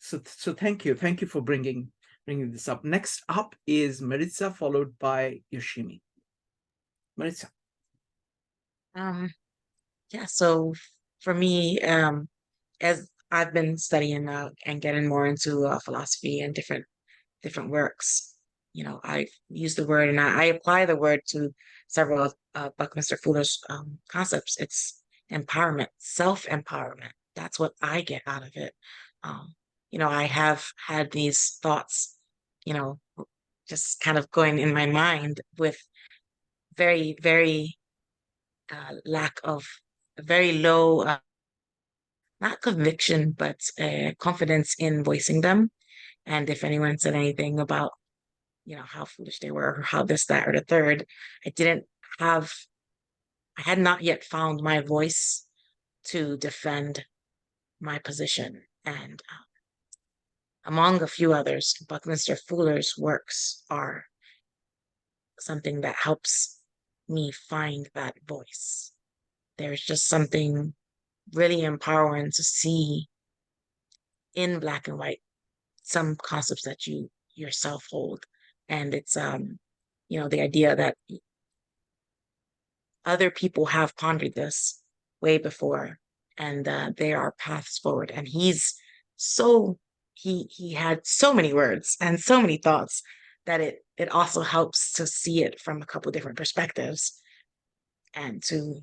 A: thank you for bringing this up. Next up is Maritza, followed by Yoshimi. Maritza.
F: Yeah, so for me, as I've been studying and getting more into philosophy and different works, I've used the word, and I apply the word to several of Buckminster Fuller's concepts. It's empowerment, self-empowerment. That's what I get out of it. I have had these thoughts, just kind of going in my mind with very, very lack of very low, not conviction, but confidence in voicing them. And if anyone said anything about, how foolish they were, or how this, that, or the third, I had not yet found my voice to defend my position. And among a few others, Buckminster Fuller's works are something that helps me find that voice. There's just something really empowering to see in black and white some concepts that you yourself hold. And it's the idea that other people have pondered this way before, and there are paths forward. And he had so many words and so many thoughts that it also helps to see it from a couple different perspectives, and to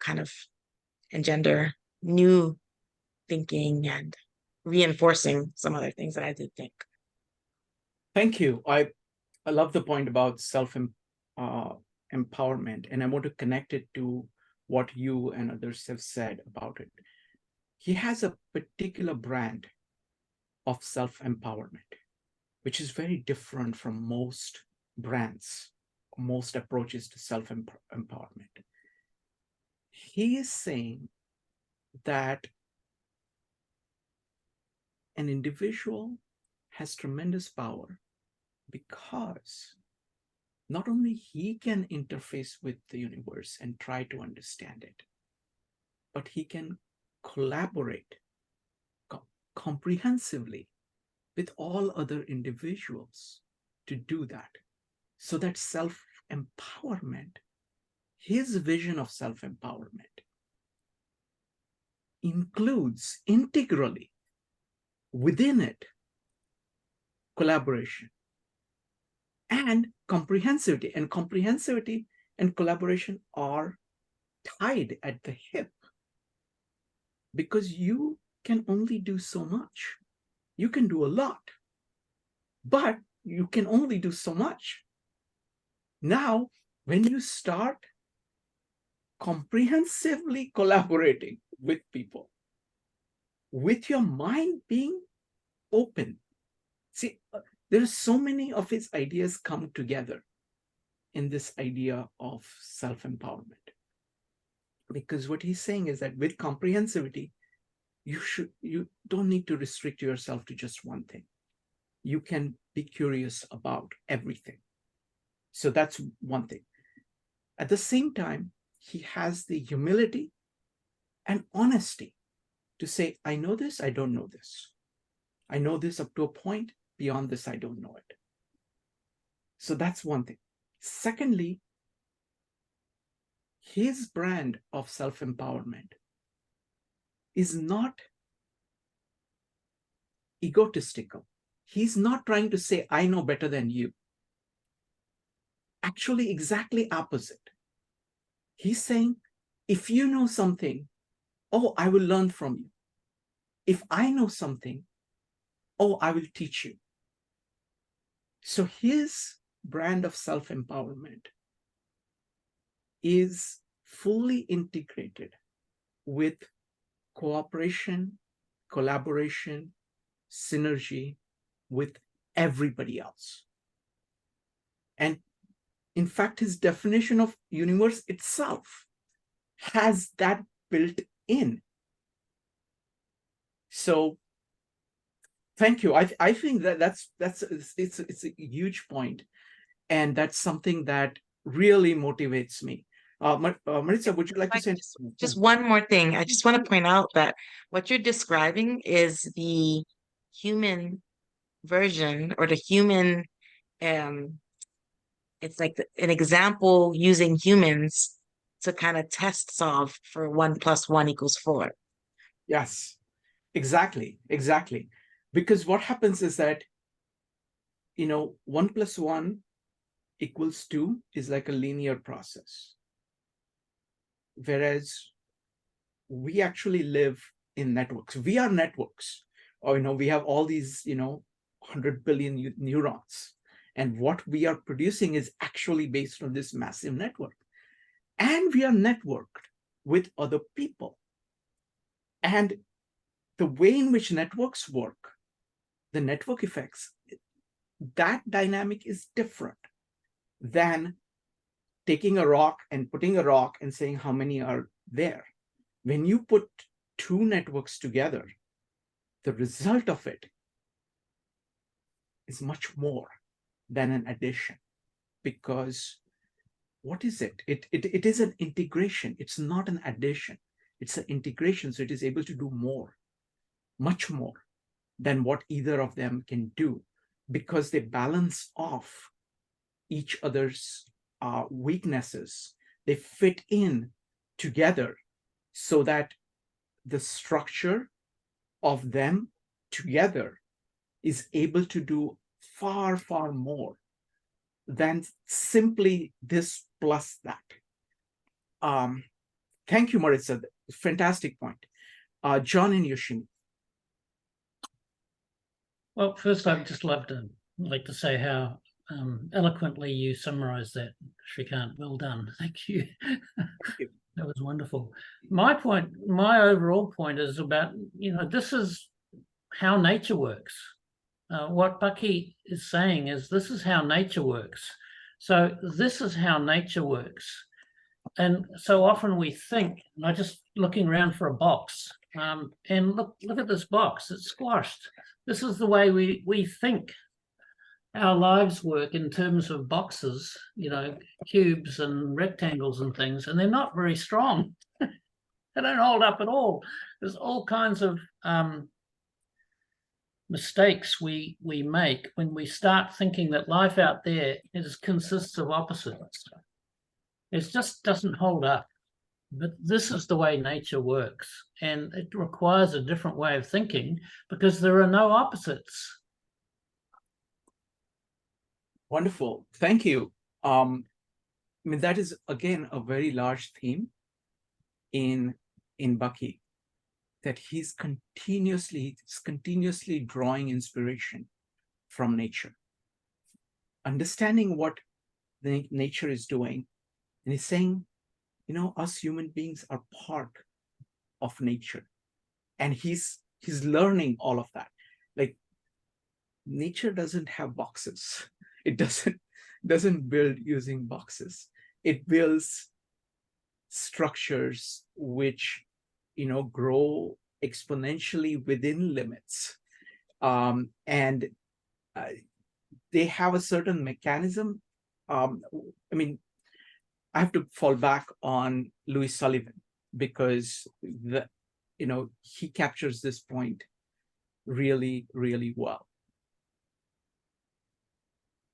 F: kind of engender new thinking and reinforcing some other things that I did think.
A: Thank you. I love the point about empowerment, and I want to connect it to what you and others have said about it. He has a particular brand of self-empowerment, which is very different from most brands, most approaches to self-empowerment. He is saying that an individual has tremendous power because not only he can interface with the universe and try to understand it, but he can collaborate comprehensively with all other individuals to do that. So that self-empowerment, his vision of self-empowerment, includes integrally within it collaboration and comprehensivity. And comprehensivity and collaboration are tied at the hip, because you can only do so much. You can do a lot, but you can only do so much. Now, when you start comprehensively collaborating with people, with your mind being open, see, there are so many of his ideas come together in this idea of self-empowerment. Because what he's saying is that with comprehensivity, you don't need to restrict yourself to just one thing. You can be curious about everything. So that's one thing. At the same time, he has the humility and honesty to say, I know this, I don't know this. I know this up to a point. Beyond this, I don't know it. So that's one thing. Secondly, his brand of self-empowerment is not egotistical. He's not trying to say, I know better than you. Actually, exactly opposite. He's saying, if you know something, oh, I will learn from you. If I know something, oh, I will teach you. So his brand of self-empowerment is fully integrated with cooperation, collaboration, synergy with everybody else. And in fact, his definition of universe itself has that built in. So thank you. I think that it's a huge point, and that's something that really motivates me. Maritza, would you like to say
F: just one more thing? I just want to point out that what you're describing is the human version, or the human, it's like an example using humans to kind of test solve for 1 + 1 = 4.
A: Yes, exactly. Because what happens is that, 1 + 1 = 2 is like a linear process. Whereas we actually live in networks. We are networks. Or, we have all these, 100 billion neurons. And what we are producing is actually based on this massive network. And we are networked with other people. And the way in which networks work, the network effects, that dynamic is different than taking a rock and putting a rock and saying how many are there. When you put two networks together, the result of it is much more than an addition. Because what is it? It is an integration. It's not an addition. It's an integration. So it is able to do more, much more than what either of them can do, because they balance off each other's weaknesses. They fit in together so that the structure of them together is able to do far, far more than simply this plus that. Thank you, Maritza. Fantastic point. John and Yoshimi.
C: Well, first, I'd just like to say how eloquently you summarized that, Shrikant. Well done. Thank you. That was wonderful. My overall point is about, this is how nature works. What Bucky is saying is this is how nature works. So this is how nature works. And so often we think, and I'm just looking around for a box, and look at this box, it's squashed. This is the way we think our lives work in terms of boxes, cubes and rectangles and things, and they're not very strong. They don't hold up at all. There's all kinds of mistakes we make when we start thinking that life out there consists of opposites. It just doesn't hold up. But this is the way nature works, and it requires a different way of thinking because there are no opposites.
A: Wonderful. Thank you. That is, again, a very large theme in Bucky, that he's continuously drawing inspiration from nature, understanding what the nature is doing. And he's saying, us human beings are part of nature. And he's learning all of that. Like, nature doesn't have boxes. It doesn't build using boxes. It builds structures which, grow exponentially within limits. And they have a certain mechanism. I have to fall back on Louis Sullivan because he captures this point really, really well.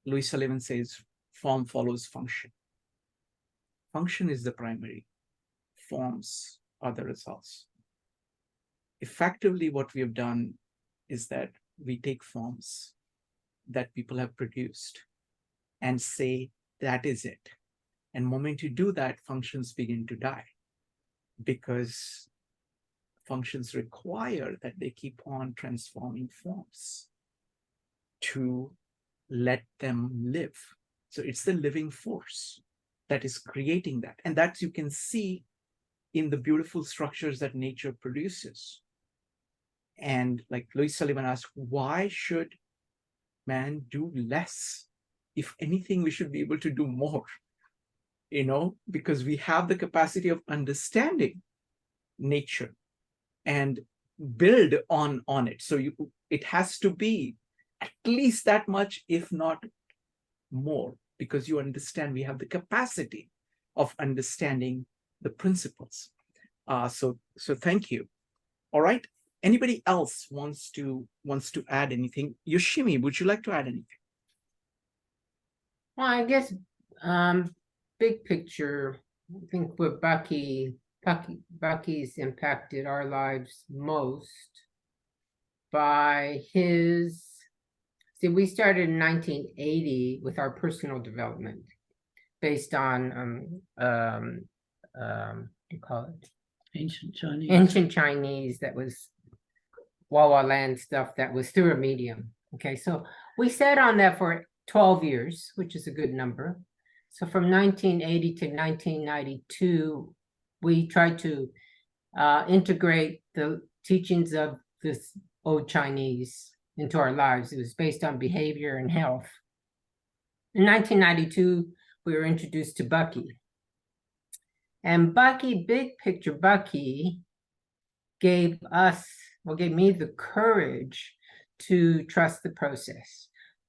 A: Louis Sullivan says, form follows function. Function is the primary. Forms are the results. Effectively, what we have done is that we take forms that people have produced and say, that is it. And the moment you do that, functions begin to die because functions require that they keep on transforming forms to let them live. So it's the living force that is creating that. And that you can see in the beautiful structures that nature produces. And like Louis Sullivan asked, why should man do less? If anything, we should be able to do more. Because we have the capacity of understanding nature and build on it. So it has to be at least that much, if not more, because you understand we have the capacity of understanding the principles. So thank you. All right. Anybody else wants to add anything? Yoshimi, would you like to add anything?
D: Well, I guess big picture, I think what Bucky's impacted our lives most by his. See, we started in 1980 with our personal development based on what do you call it?
C: Ancient Chinese.
D: Ancient Chinese, that was Wawa land stuff that was through a medium. Okay, so we sat on that for 12 years, which is a good number. So from 1980 to 1992, we tried to integrate the teachings of this old Chinese into our lives. It was based on behavior and health. In 1992, we were introduced to Bucky. And Bucky, big picture Bucky, gave me the courage to trust the process,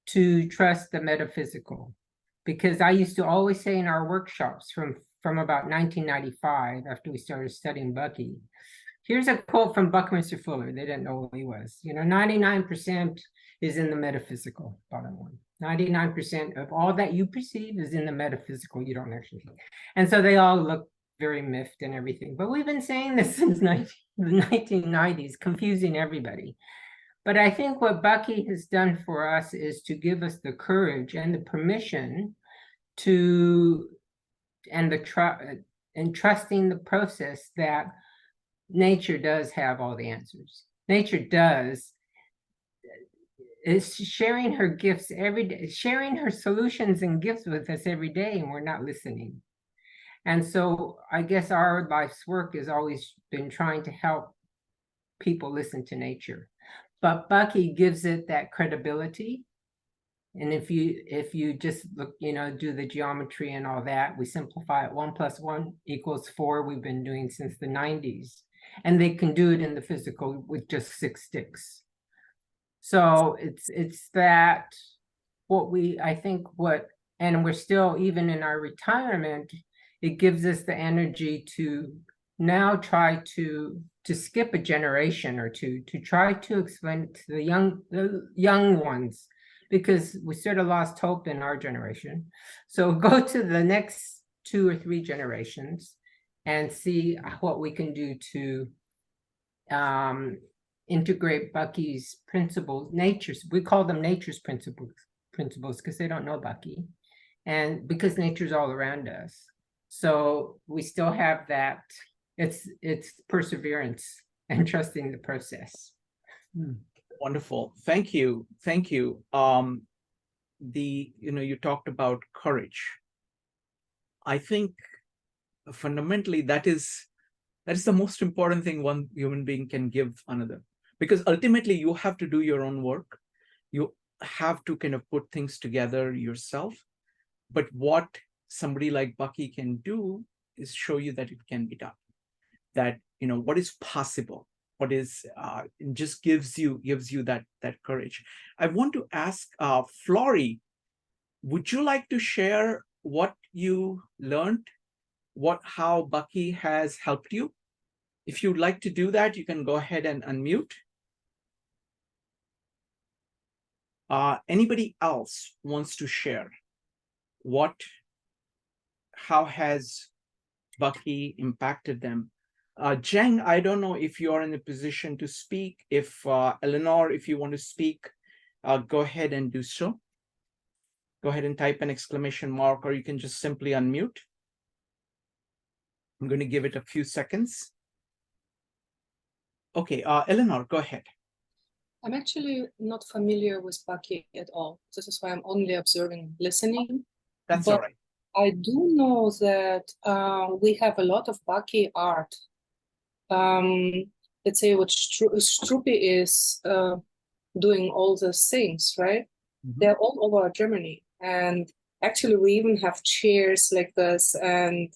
D: to trust the metaphysical. Because I used to always say in our workshops from about 1995, after we started studying Bucky, here's a quote from Buckminster Fuller. They didn't know who he was. 99% is in the metaphysical, bottom line. 99% of all that you perceive is in the metaphysical. You don't actually. And so they all look very miffed and everything. But we've been saying this since the 1990s, confusing everybody. But I think what Bucky has done for us is to give us the courage and the permission to, and trusting the process that nature does have all the answers. Nature does. Is sharing her gifts every day, sharing her solutions and gifts with us every day, and we're not listening. And so I guess our life's work has always been trying to help people listen to nature. But Bucky gives it that credibility. And if you just look, do the geometry and all that, we simplify it. 1 + 1 = 4. We've been doing since the 90s. And they can do it in the physical with just 6 sticks. So it's that and we're still, even in our retirement, it gives us the energy to now try to skip a generation or two, to try to explain to the young ones, because we sort of lost hope in our generation. So go to the next 2 or 3 generations and see what we can do to integrate Bucky's principles, we call them nature's principles because they don't know Bucky, and because nature's all around us. So we still have that. It's perseverance and trusting the process.
A: Wonderful. Thank you. You talked about courage. I think fundamentally that is the most important thing one human being can give another, because ultimately you have to do your own work. You have to kind of put things together yourself. But what somebody like Bucky can do is show you that it can be done, that what is possible, what is just gives you that courage. I want to ask Flory, would you like to share what you learned, how Bucky has helped you? If you'd like to do that, you can go ahead and unmute. Anybody else wants to share how has Bucky impacted them? Zheng, I don't know if you're in a position to speak. If Eleanor, if you want to speak, go ahead and do so. Go ahead and type an exclamation mark, or you can just simply unmute. I'm going to give it a few seconds. Okay, Eleanor, go ahead.
J: I'm actually not familiar with Bucky at all. This is why I'm only observing, listening.
A: That's all right.
J: I do know that we have a lot of Bucky art. Let's say what Struppy is doing all those things, right? Mm-hmm. They're all over Germany. And actually we even have chairs like this, and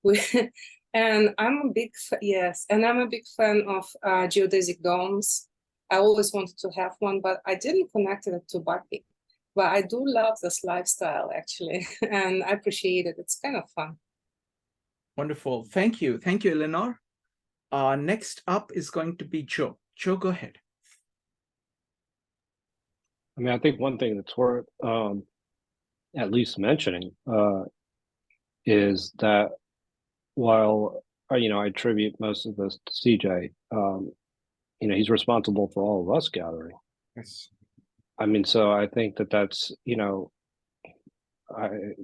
J: I'm a big fan of geodesic domes. I always wanted to have one, but I didn't connect it to Bucky. But I do love this lifestyle, actually, and I appreciate it. It's kind of fun.
A: Wonderful. Thank you. Thank you, Eleanor. Next up is going to be Joe. Joe, go ahead.
B: I mean, I think one thing that's worth at least mentioning is that while, I attribute most of this to CJ, he's responsible for all of us gathering.
A: Yes.
B: I mean, so I think that's,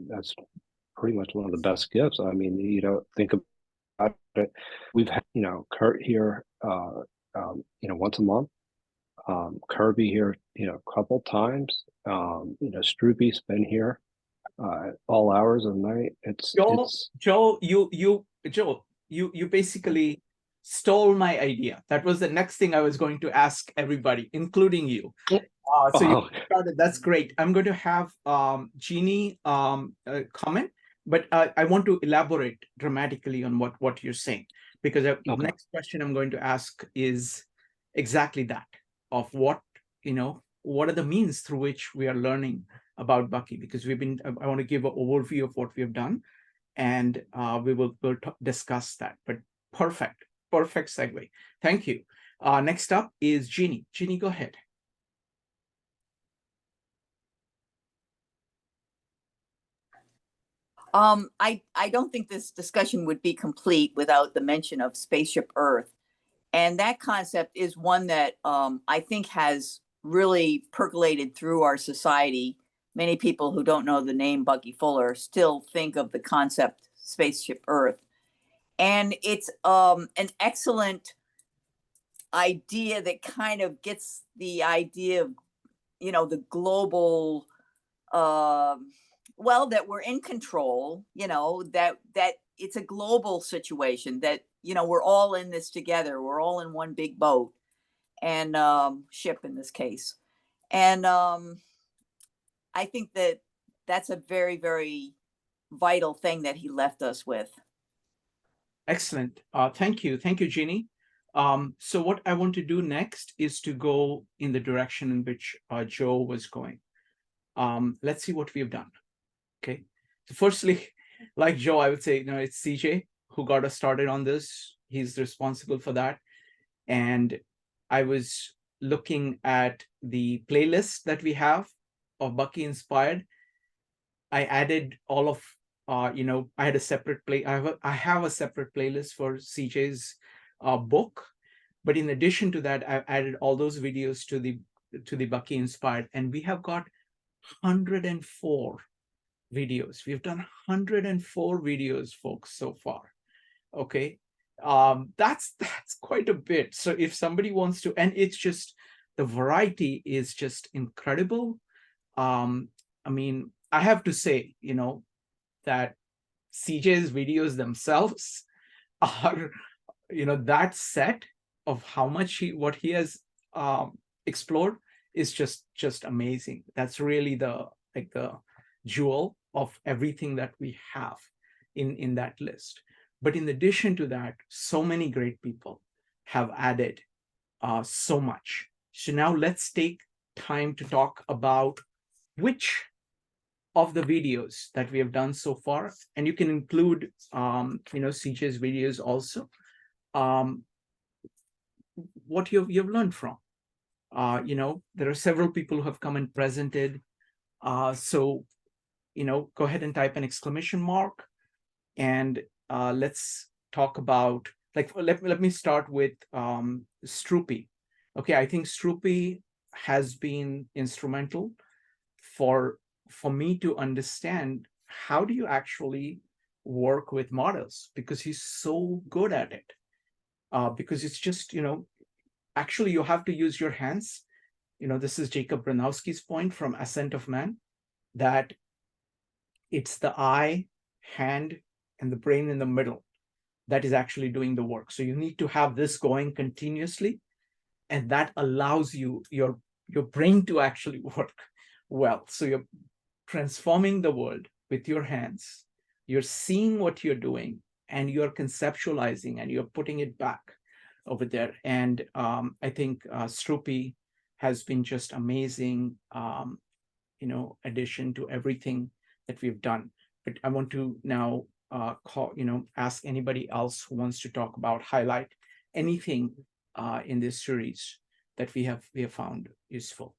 B: that's pretty much one of the best gifts. I mean, think about it. We've had, Kurt here, once a month. Kirby here, a couple times. Struppy's been here all hours of the night.
A: Joe, you basically stole my idea. That was the next thing I was going to ask everybody, including you. You started. That's great. I'm going to have Jeannie comment, but I want to elaborate dramatically on what you're saying, because the next question I'm going to ask is exactly that, of what are the means through which we are learning about Bucky, because I want to give an overview of what we have done, and we'll discuss that. But perfect segue. Thank you. Next up is Jeannie. Jeannie, go ahead.
G: I don't think this discussion would be complete without the mention of Spaceship Earth. And that concept is one that I think has really percolated through our society. Many people who don't know the name Bucky Fuller still think of the concept Spaceship Earth. And it's an excellent idea that kind of gets the idea of, you know, the global, well, that we're in control, you know, that it's a global situation, that, you know, we're all in this together, we're all in one big boat, and ship in this case. And I think that that's a very, very vital thing that he left us with.
A: Excellent. Thank you, Jeannie. So what I want to do next is to go in the direction in which Joe was going. Let's see what we have done. Okay. So firstly, like Joe, I would say, you know, it's CJ who got us started on this. He's responsible for that. And I was looking at the playlist that we have of Bucky Inspired. I added all of, you know, I had a separate I have a separate playlist for CJ's book. But in addition to that, I've added all those videos to the Bucky Inspired, and we have got 104 videos. We've done 104 videos, folks, so far. Okay. That's quite a bit. So if somebody wants to, and it's just, the variety is just incredible. I mean, I have to say, you know, that CJ's videos themselves are, you know, that set of how much what he has explored is just amazing. That's really the jewel of everything that we have in that list. But in addition to that, so many great people have added so much. So now let's take time to talk about which of the videos that we have done so far, and you can include you know, CJ's videos also, what you've learned from. You know, there are several people who have come and presented. So, you know, go ahead and type an exclamation mark, and let's talk about, like, let me start with Stroopy. Okay, I think Stroopy has been instrumental for me to understand how do you actually work with models, because he's so good at it. Because it's just, you know, actually you have to use your hands. You know, this is Jacob Branowski's point from Ascent of Man, that it's the eye, hand, and the brain in the middle that is actually doing the work. So you need to have this going continuously, and that allows you, your brain, to actually work well. So you're transforming the world with your hands, you're seeing what you're doing, and you're conceptualizing, and you're putting it back over there. And I think Stroopy has been just amazing, you know, addition to everything that we've done. But I want to now ask anybody else who wants to talk about, highlight anything in this series that we have found useful.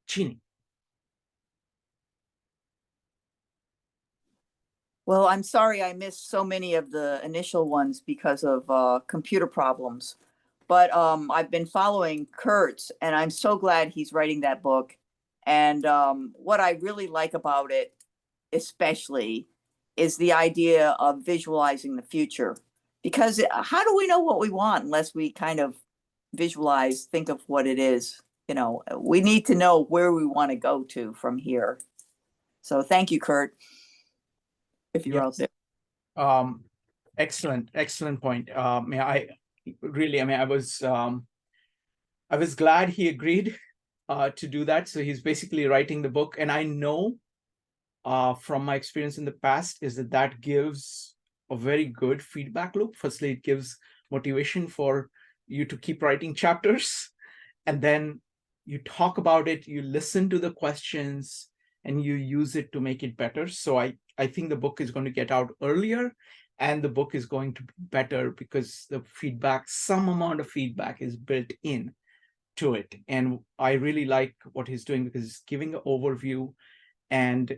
A: Jeannie.
G: Well, I'm sorry I missed so many of the initial ones because of computer problems. But I've been following Kurt's, and I'm so glad he's writing that book. And what I really like about it, especially, is the idea of visualizing the future. Because how do we know what we want unless we kind of visualize, think of what it is? You know, we need to know where we want to go to from here. So thank you, Kurt, if you're out there.
A: Excellent point. I was glad he agreed to do that. So he's basically writing the book, and I know from my experience in the past is that gives a very good feedback loop. Firstly, it gives motivation for you to keep writing chapters, and then you talk about it, you listen to the questions, and you use it to make it better. So I think the book is going to get out earlier, and the book is going to be better because the feedback, some amount of feedback, is built in to it. And I really like what he's doing, because he's giving an overview, and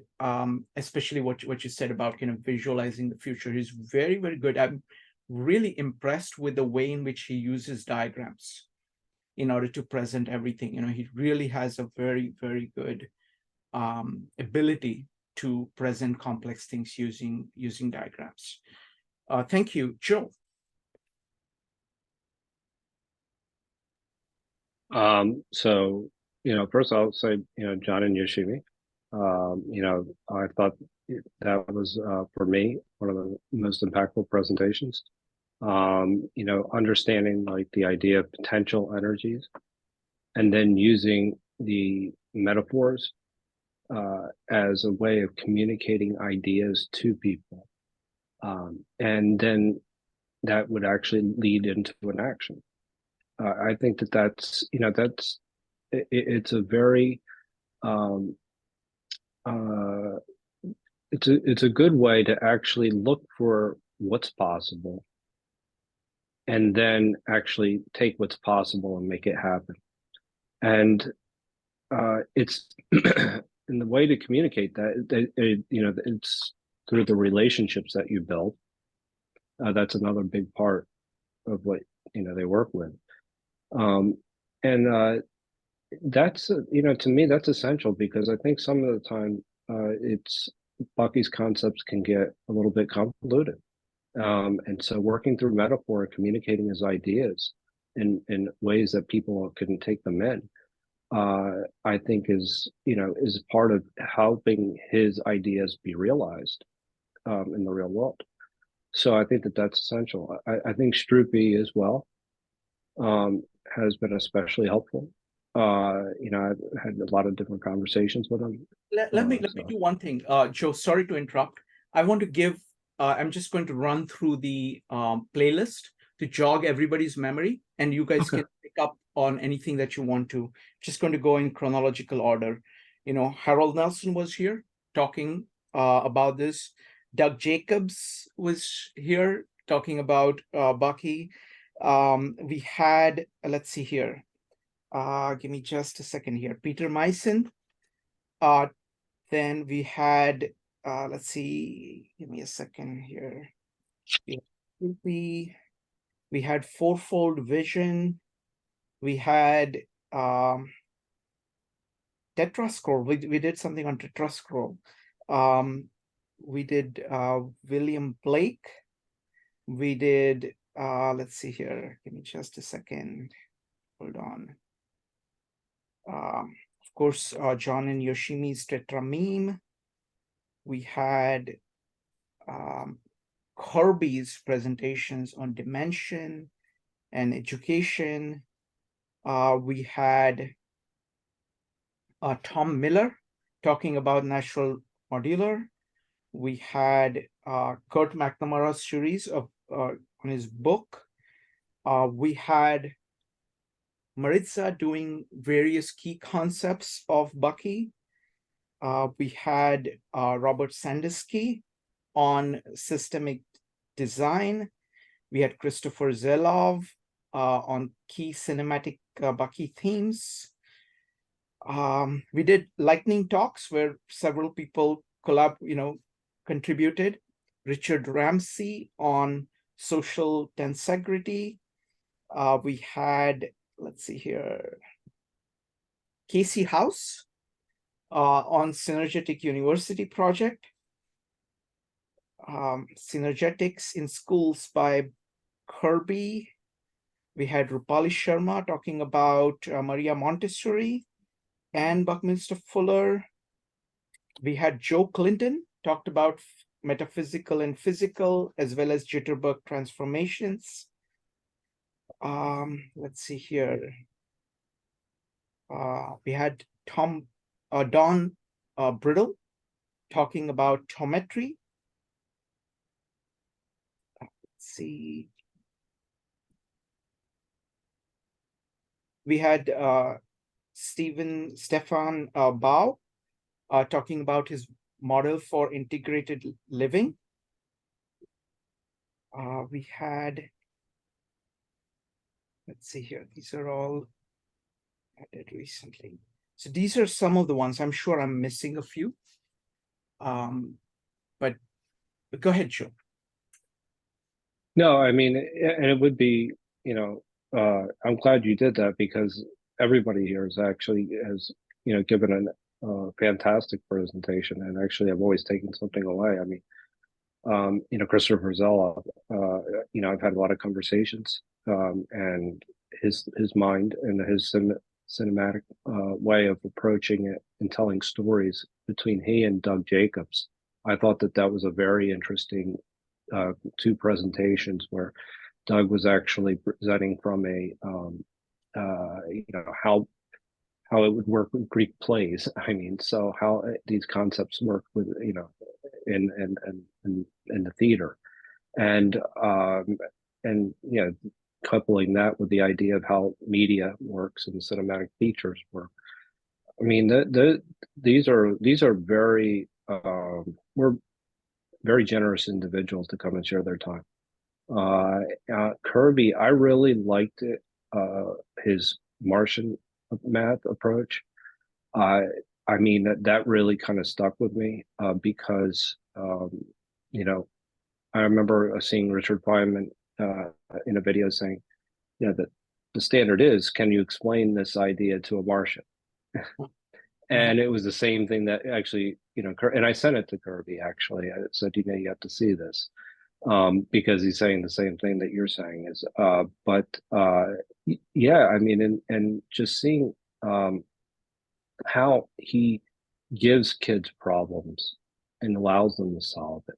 A: especially what you said about kind of visualizing the future is very, very good. I'm really impressed with the way in which he uses diagrams in order to present everything. You know, he really has a very, very good ability to present complex things using diagrams. Thank you, Joe.
B: So, first I'll say, John and Yoshimi, I thought that was, for me, one of the most impactful presentations. Understanding like the idea of potential energies and then using the metaphors as a way of communicating ideas to people. And then that would actually lead into an action. I think it's a very, it's a good way to actually look for what's possible and then actually take what's possible and make it happen. And it's in the way to communicate that, it's through the relationships that you build. That's another big part of what they work with. And that's to me that's essential, because I think some of the time it's Bucky's concepts can get a little bit convoluted. And so working through metaphor and communicating his ideas in ways that people couldn't take them in, I think is part of helping his ideas be realized in the real world. So I think that's essential. I think Stroopy as well has been especially helpful. I've had a lot of different conversations with him.
A: Let me do one thing. Joe, sorry to interrupt. I want to give, I'm just going to run through the playlist to jog everybody's memory, and you guys can pick up on anything that you want to. Just going to go in chronological order. Harold Nelson was here talking about this. Doug Jacobs was here talking about Bucky. We had, let's see here. Give me just a second here. Peter Meisen. Then we had, let's see, give me a second here. We had Fourfold Vision. We had Tetrascroll. We did something on Tetrascroll. We did William Blake. We did, let's see here. Give me just a second. Hold on. Of course, John and Yoshimi's Tetra meme. We had Kirby's presentations on dimension and education. We had Tom Miller talking about natural modular. We had Kurt McNamara's series of on his book. We had Maritza doing various key concepts of Bucky. We had Robert Sandusky on systemic design. We had Christopher Zelov on key cinematic Bucky themes. We did lightning talks where several people contributed. Richard Ramsey on social tensegrity. We had, let's see here, Casey House on Synergetic University project. Synergetics in Schools by Kirby. We had Rupali Sharma talking about Maria Montessori and Buckminster Fuller. We had Joe Clinton talked about metaphysical and physical, as well as Jitterbug transformations. Let's see here. We had Don Brittle talking about tometry. Let's see. We had Stefan Bao talking about his model for integrated living. We had, let's see here, these are all added recently. So these are some of the ones. I'm sure I'm missing a few. But go ahead, Joe.
B: No, I mean, and it would be, I'm glad you did that, because everybody here has given a fantastic presentation, and actually I've always taken something away. I mean, Christopher Zella, I've had a lot of conversations, and his mind and his cinematic way of approaching it and telling stories between he and Doug Jacobs. I thought that was a very interesting two presentations where Doug was actually presenting from a how it would work with Greek plays. I mean, so how these concepts work with in the theater, and coupling that with the idea of how media works and cinematic features work. I mean, these are very we're very generous individuals to come and share their time. Kirby, I really liked it, his Martian math approach. I mean, that really kind of stuck with me because, I remember seeing Richard Feynman in a video saying, that the standard is, can you explain this idea to a Martian? And it was the same thing that actually, and I sent it to Kirby, actually. I said, you have to see this. Because he's saying the same thing that you're saying is, yeah, I mean, and just seeing how he gives kids problems and allows them to solve it,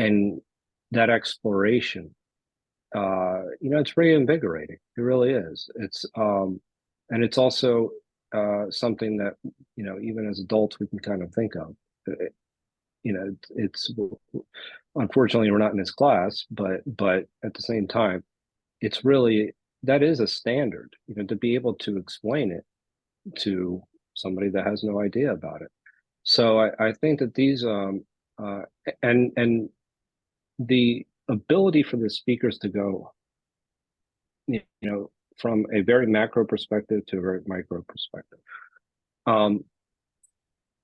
B: and that exploration, it's very invigorating. It really is. It's and it's also something that even as adults we can kind of think of. It's unfortunately we're not in this class, but at the same time, it's really, that is a standard, to be able to explain it to somebody that has no idea about it. So I think that these and the ability for the speakers to go, from a very macro perspective to a very micro perspective,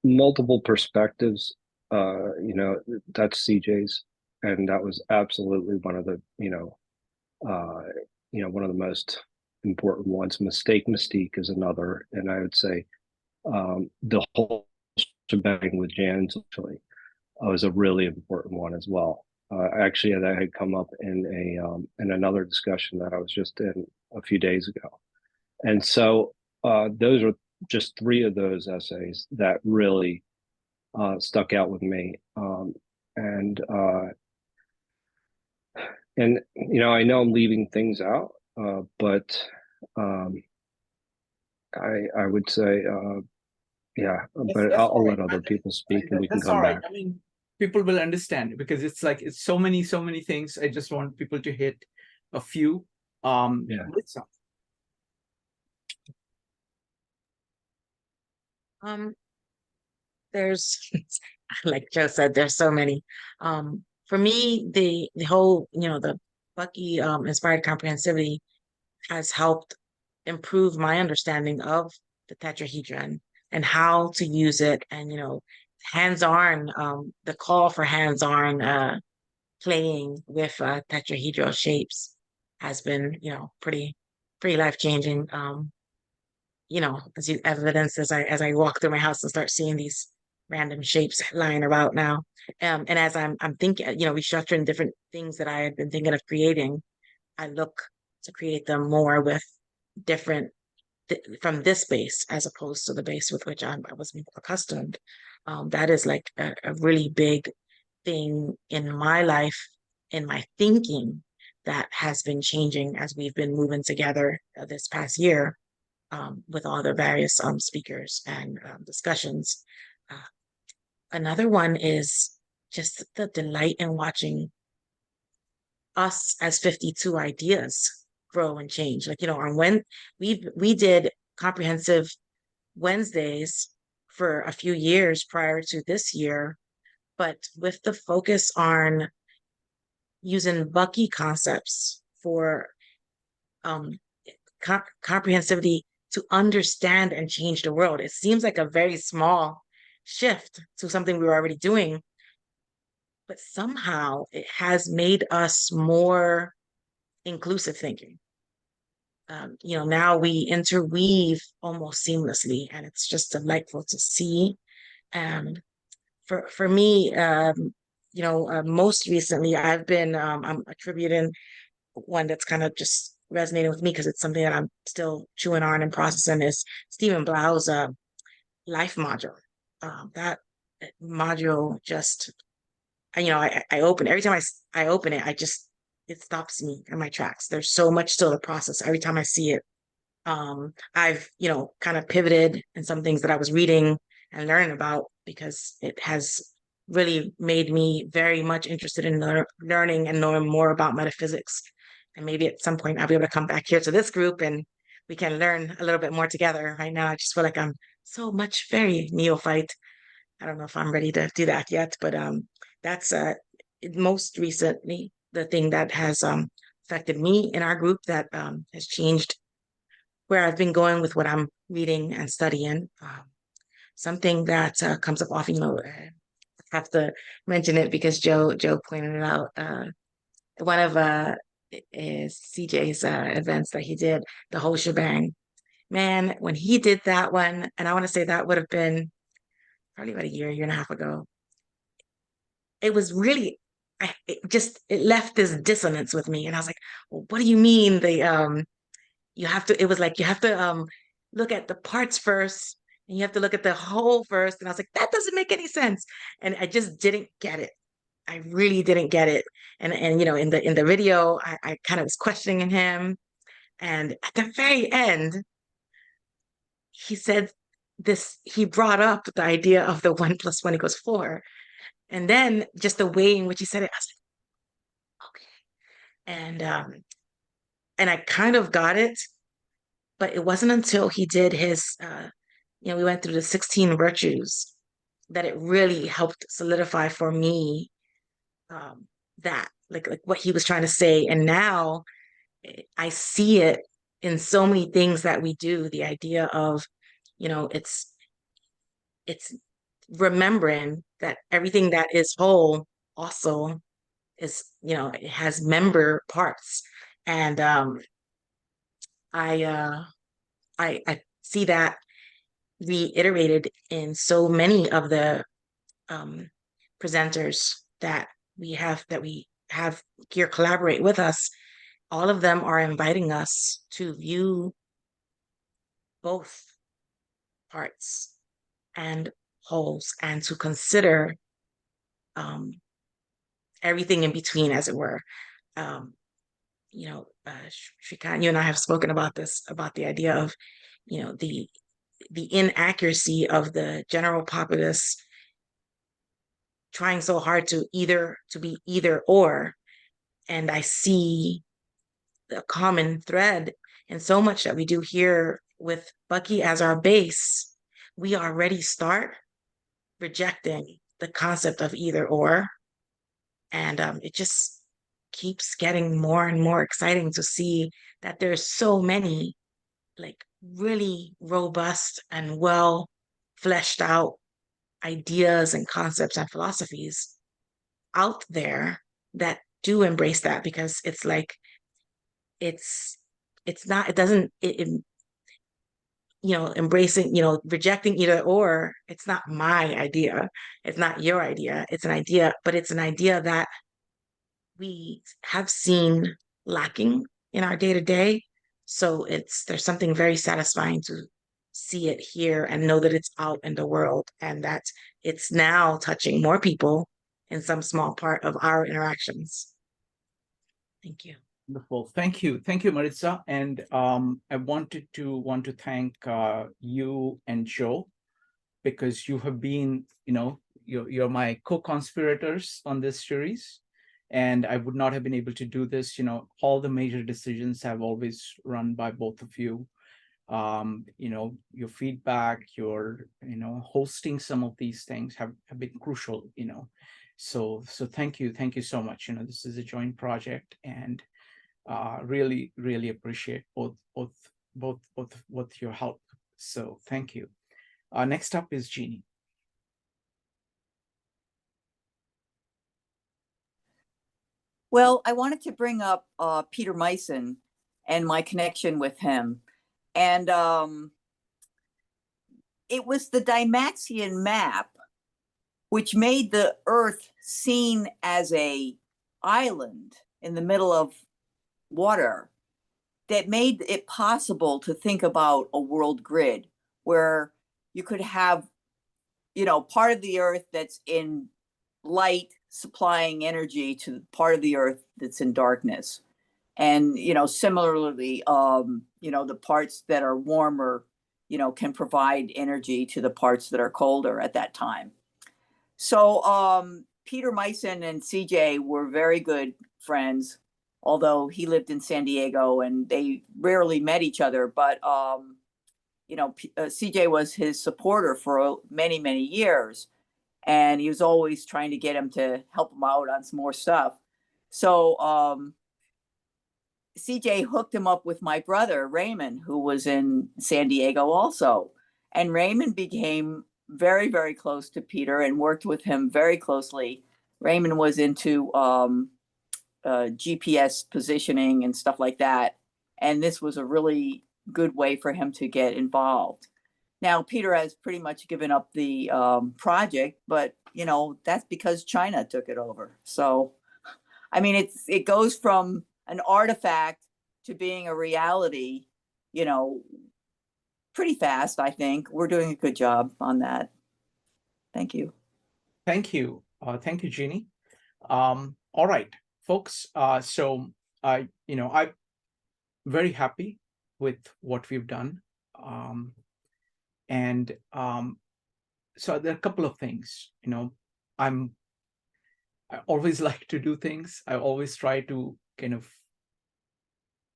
B: multiple perspectives. That's CJ's, and that was absolutely one of the one of the most important ones. Mystique is another, and I would say the whole shebang with Jan's actually was a really important one as well. Actually, that had come up in another discussion that I was just in a few days ago, and so those are just three of those essays that really stuck out with me, and I know I'm leaving things out, but I would say but I'll let other people speak and we can come back.
A: I mean, people will understand because it's so many things. I just want people to hit a few.
F: There's like Joe said, there's so many. For me, the whole, the Bucky inspired comprehensivity has helped improve my understanding of the tetrahedron and how to use it, and hands-on, the call for hands-on playing with tetrahedral shapes has been pretty life-changing. As you evidence as I walk through my house and start seeing these random shapes lying about now. And as I'm thinking, restructuring different things that I had been thinking of creating, I look to create them more with different from this base as opposed to the base with which I was accustomed. That is like a really big thing in my life, in my thinking, that has been changing as we've been moving together this past year with all the various speakers and discussions. Another one is just the delight in watching us as 52 ideas grow and change. Like, on when we did comprehensive Wednesdays for a few years prior to this year, but with the focus on using Bucky concepts for comprehensivity to understand and change the world. It seems like a very small shift to something we were already doing, but somehow it has made us more inclusive thinking. Now we interweave almost seamlessly, and it's just delightful to see. And for me, most recently, I've been I'm attributing one that's kind of just resonating with me because it's something that I'm still chewing on and processing is Stephen Blau's life module. That module just, I open every time I open it, it stops me in my tracks. There's so much still to process every time I see it. I've, kind of pivoted in some things that I was reading and learning about because it has really made me very much interested in learning and knowing more about metaphysics. And maybe at some point I'll be able to come back here to this group and we can learn a little bit more together. Right now, I just feel like I'm so much very neophyte. I don't know if I'm ready to do that yet, but that's most recently the thing that has affected me in our group that has changed where I've been going with what I'm reading and studying. Something that comes up often, I have to mention it because Joe pointed it out. One of is CJ's events that he did, the whole shebang. Man, when he did that one, and I want to say that would have been probably about a year and a half ago. It was really, it left this dissonance with me, and I was like, well, what do you mean it was like you have to look at the parts first and you have to look at the whole first. And I was like, that doesn't make any sense. And I just didn't get it. I really didn't get it. And in the video, I kind of was questioning him. And at the very end, he said he brought up the idea of the 1 + 1 = 4. And then just the way in which he said it, I was like, okay. And I kind of got it. But it wasn't until he did his, we went through the 16 virtues that it really helped solidify for me that, like what he was trying to say. And now I see it in so many things that we do. The idea of, it's remembering that everything that is whole also is, it has member parts. And I see that reiterated in so many of the presenters that we have here collaborate with us. All of them are inviting us to view both parts and wholes and to consider everything in between, as it were. Shrikant, you and I have spoken about this, about the idea of, the inaccuracy of the general populace trying so hard to be either or. And I see the common thread in so much that we do here with Bucky as our base. We already start rejecting the concept of either or. And it just keeps getting more and more exciting to see that there's so many like really robust and well fleshed out ideas and concepts and philosophies out there that do embrace that, because it's like embracing, rejecting either or, it's not my idea, it's not your idea, it's an idea, but it's an idea that we have seen lacking in our day-to-day. So there's something very satisfying to see it here and know that it's out in the world and that it's now touching more people in some small part of our interactions. Thank you.
A: Wonderful. Thank you, Maritza. And I wanted to thank you and Joe, because you have been, you're my co-conspirators on this series. And I would not have been able to do this. All the major decisions have always run by both of you. Your feedback, your, hosting some of these things have been crucial, So thank you so much. This is a joint project, and really, really appreciate both your help. So thank you. Next up is Jeannie.
G: Well, I wanted to bring up Peter Meissen and my connection with him. And it was the Dymaxion map, which made the Earth seen as an island in the middle of water. that made it possible to think about a world grid where you could have, you know, part of the earth that's in light supplying energy to part of the earth that's in darkness. And, you know, similarly, you know, the parts that are warmer, you know, can provide energy to the parts that are colder at that time. So Peter Meissen and CJ were very good friends, although he lived in San Diego and they rarely met each other. But, you know, CJ was his supporter for many, many years. And he was always trying to get him to help him out on some more stuff. So CJ hooked him up with my brother, Raymond, who was in San Diego also. And Raymond became very, very close to Peter and worked with him very closely. Raymond was into GPS positioning and stuff like that. And this was a really good way for him to get involved. Now, Peter has pretty much given up the project, but, you know, that's because China took it over. So, I mean, it goes from an artifact to being a reality, you know, pretty fast, I think. We're doing a good job on that. Thank you.
A: Thank you. Thank you, Jeannie. All right, folks. So I'm very happy with what we've done. So there are a couple of things, you know, I always like to do things. I always try to kind of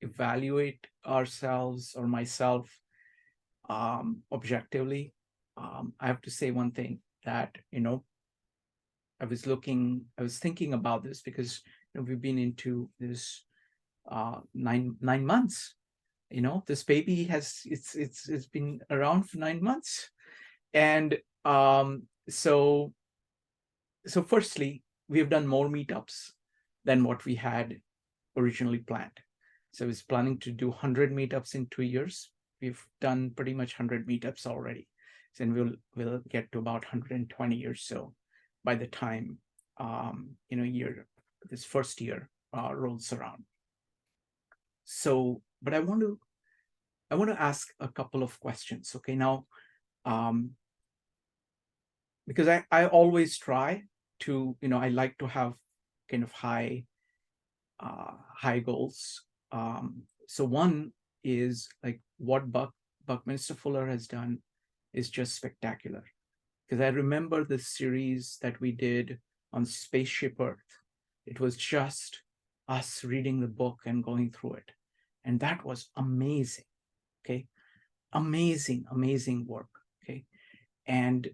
A: evaluate ourselves or myself objectively. I have to say one thing that, you know, I was thinking about this because, you know, we've been into this 9 months. You know, this baby it's been around for 9 months. And so firstly, we have done more meetups than what we had originally planned. So I was planning to do 100 meetups in 2 years. We've done pretty much 100 meetups already. And we'll get to about 120 or so by the time you know, this first year rolls around. So, but I want to ask a couple of questions. Okay, now because I always try to, you know, I like to have kind of high goals. So one is like what Buckminster Fuller has done is just spectacular. Because I remember the series that we did on Spaceship Earth. It was just us reading the book and going through it. And that was amazing. Okay. Amazing work. Okay. And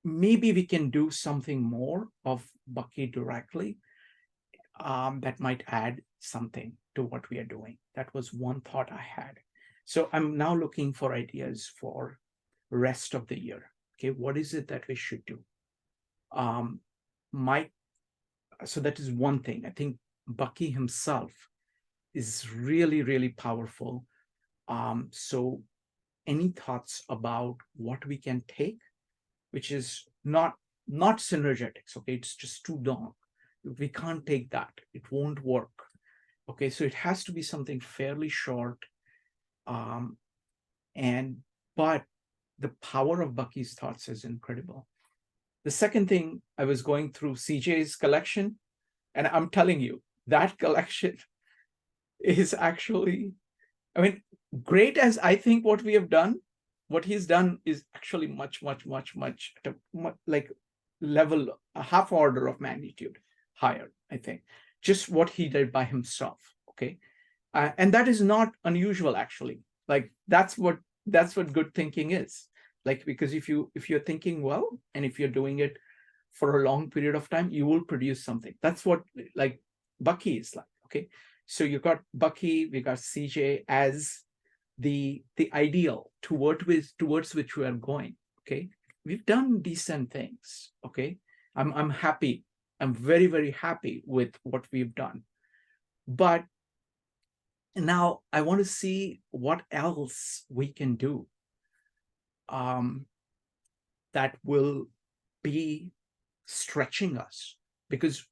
A: maybe we can do something more of Bucky directly that might add something to what we are doing. That was one thought I had. So I'm now looking for ideas for rest of the year. Okay, what is it that we should do? So that is one thing. I think Bucky himself is really, really powerful. So any thoughts about what we can take, which is not synergetics, okay? It's just too long. We can't take that. It won't work. Okay, so it has to be something fairly short. But the power of Bucky's thoughts is incredible. The second thing, I was going through CJ's collection, and I'm telling you, that collection is actually, I mean, great as I think what we have done, what he's done is actually much like level, a half order of magnitude higher, I think, just what he did by himself. Okay. And that is not unusual, actually. Like that's what good thinking is. Like, because if you're thinking well, and if you're doing it for a long period of time, you will produce something. That's what like Bucky is like. Okay. So you got Bucky, we got CJ as the ideal towards which we are going. Okay. We've done decent things. Okay. I'm happy. I'm very, very happy with what we've done. But now I want to see what else we can do that will be stretching us, because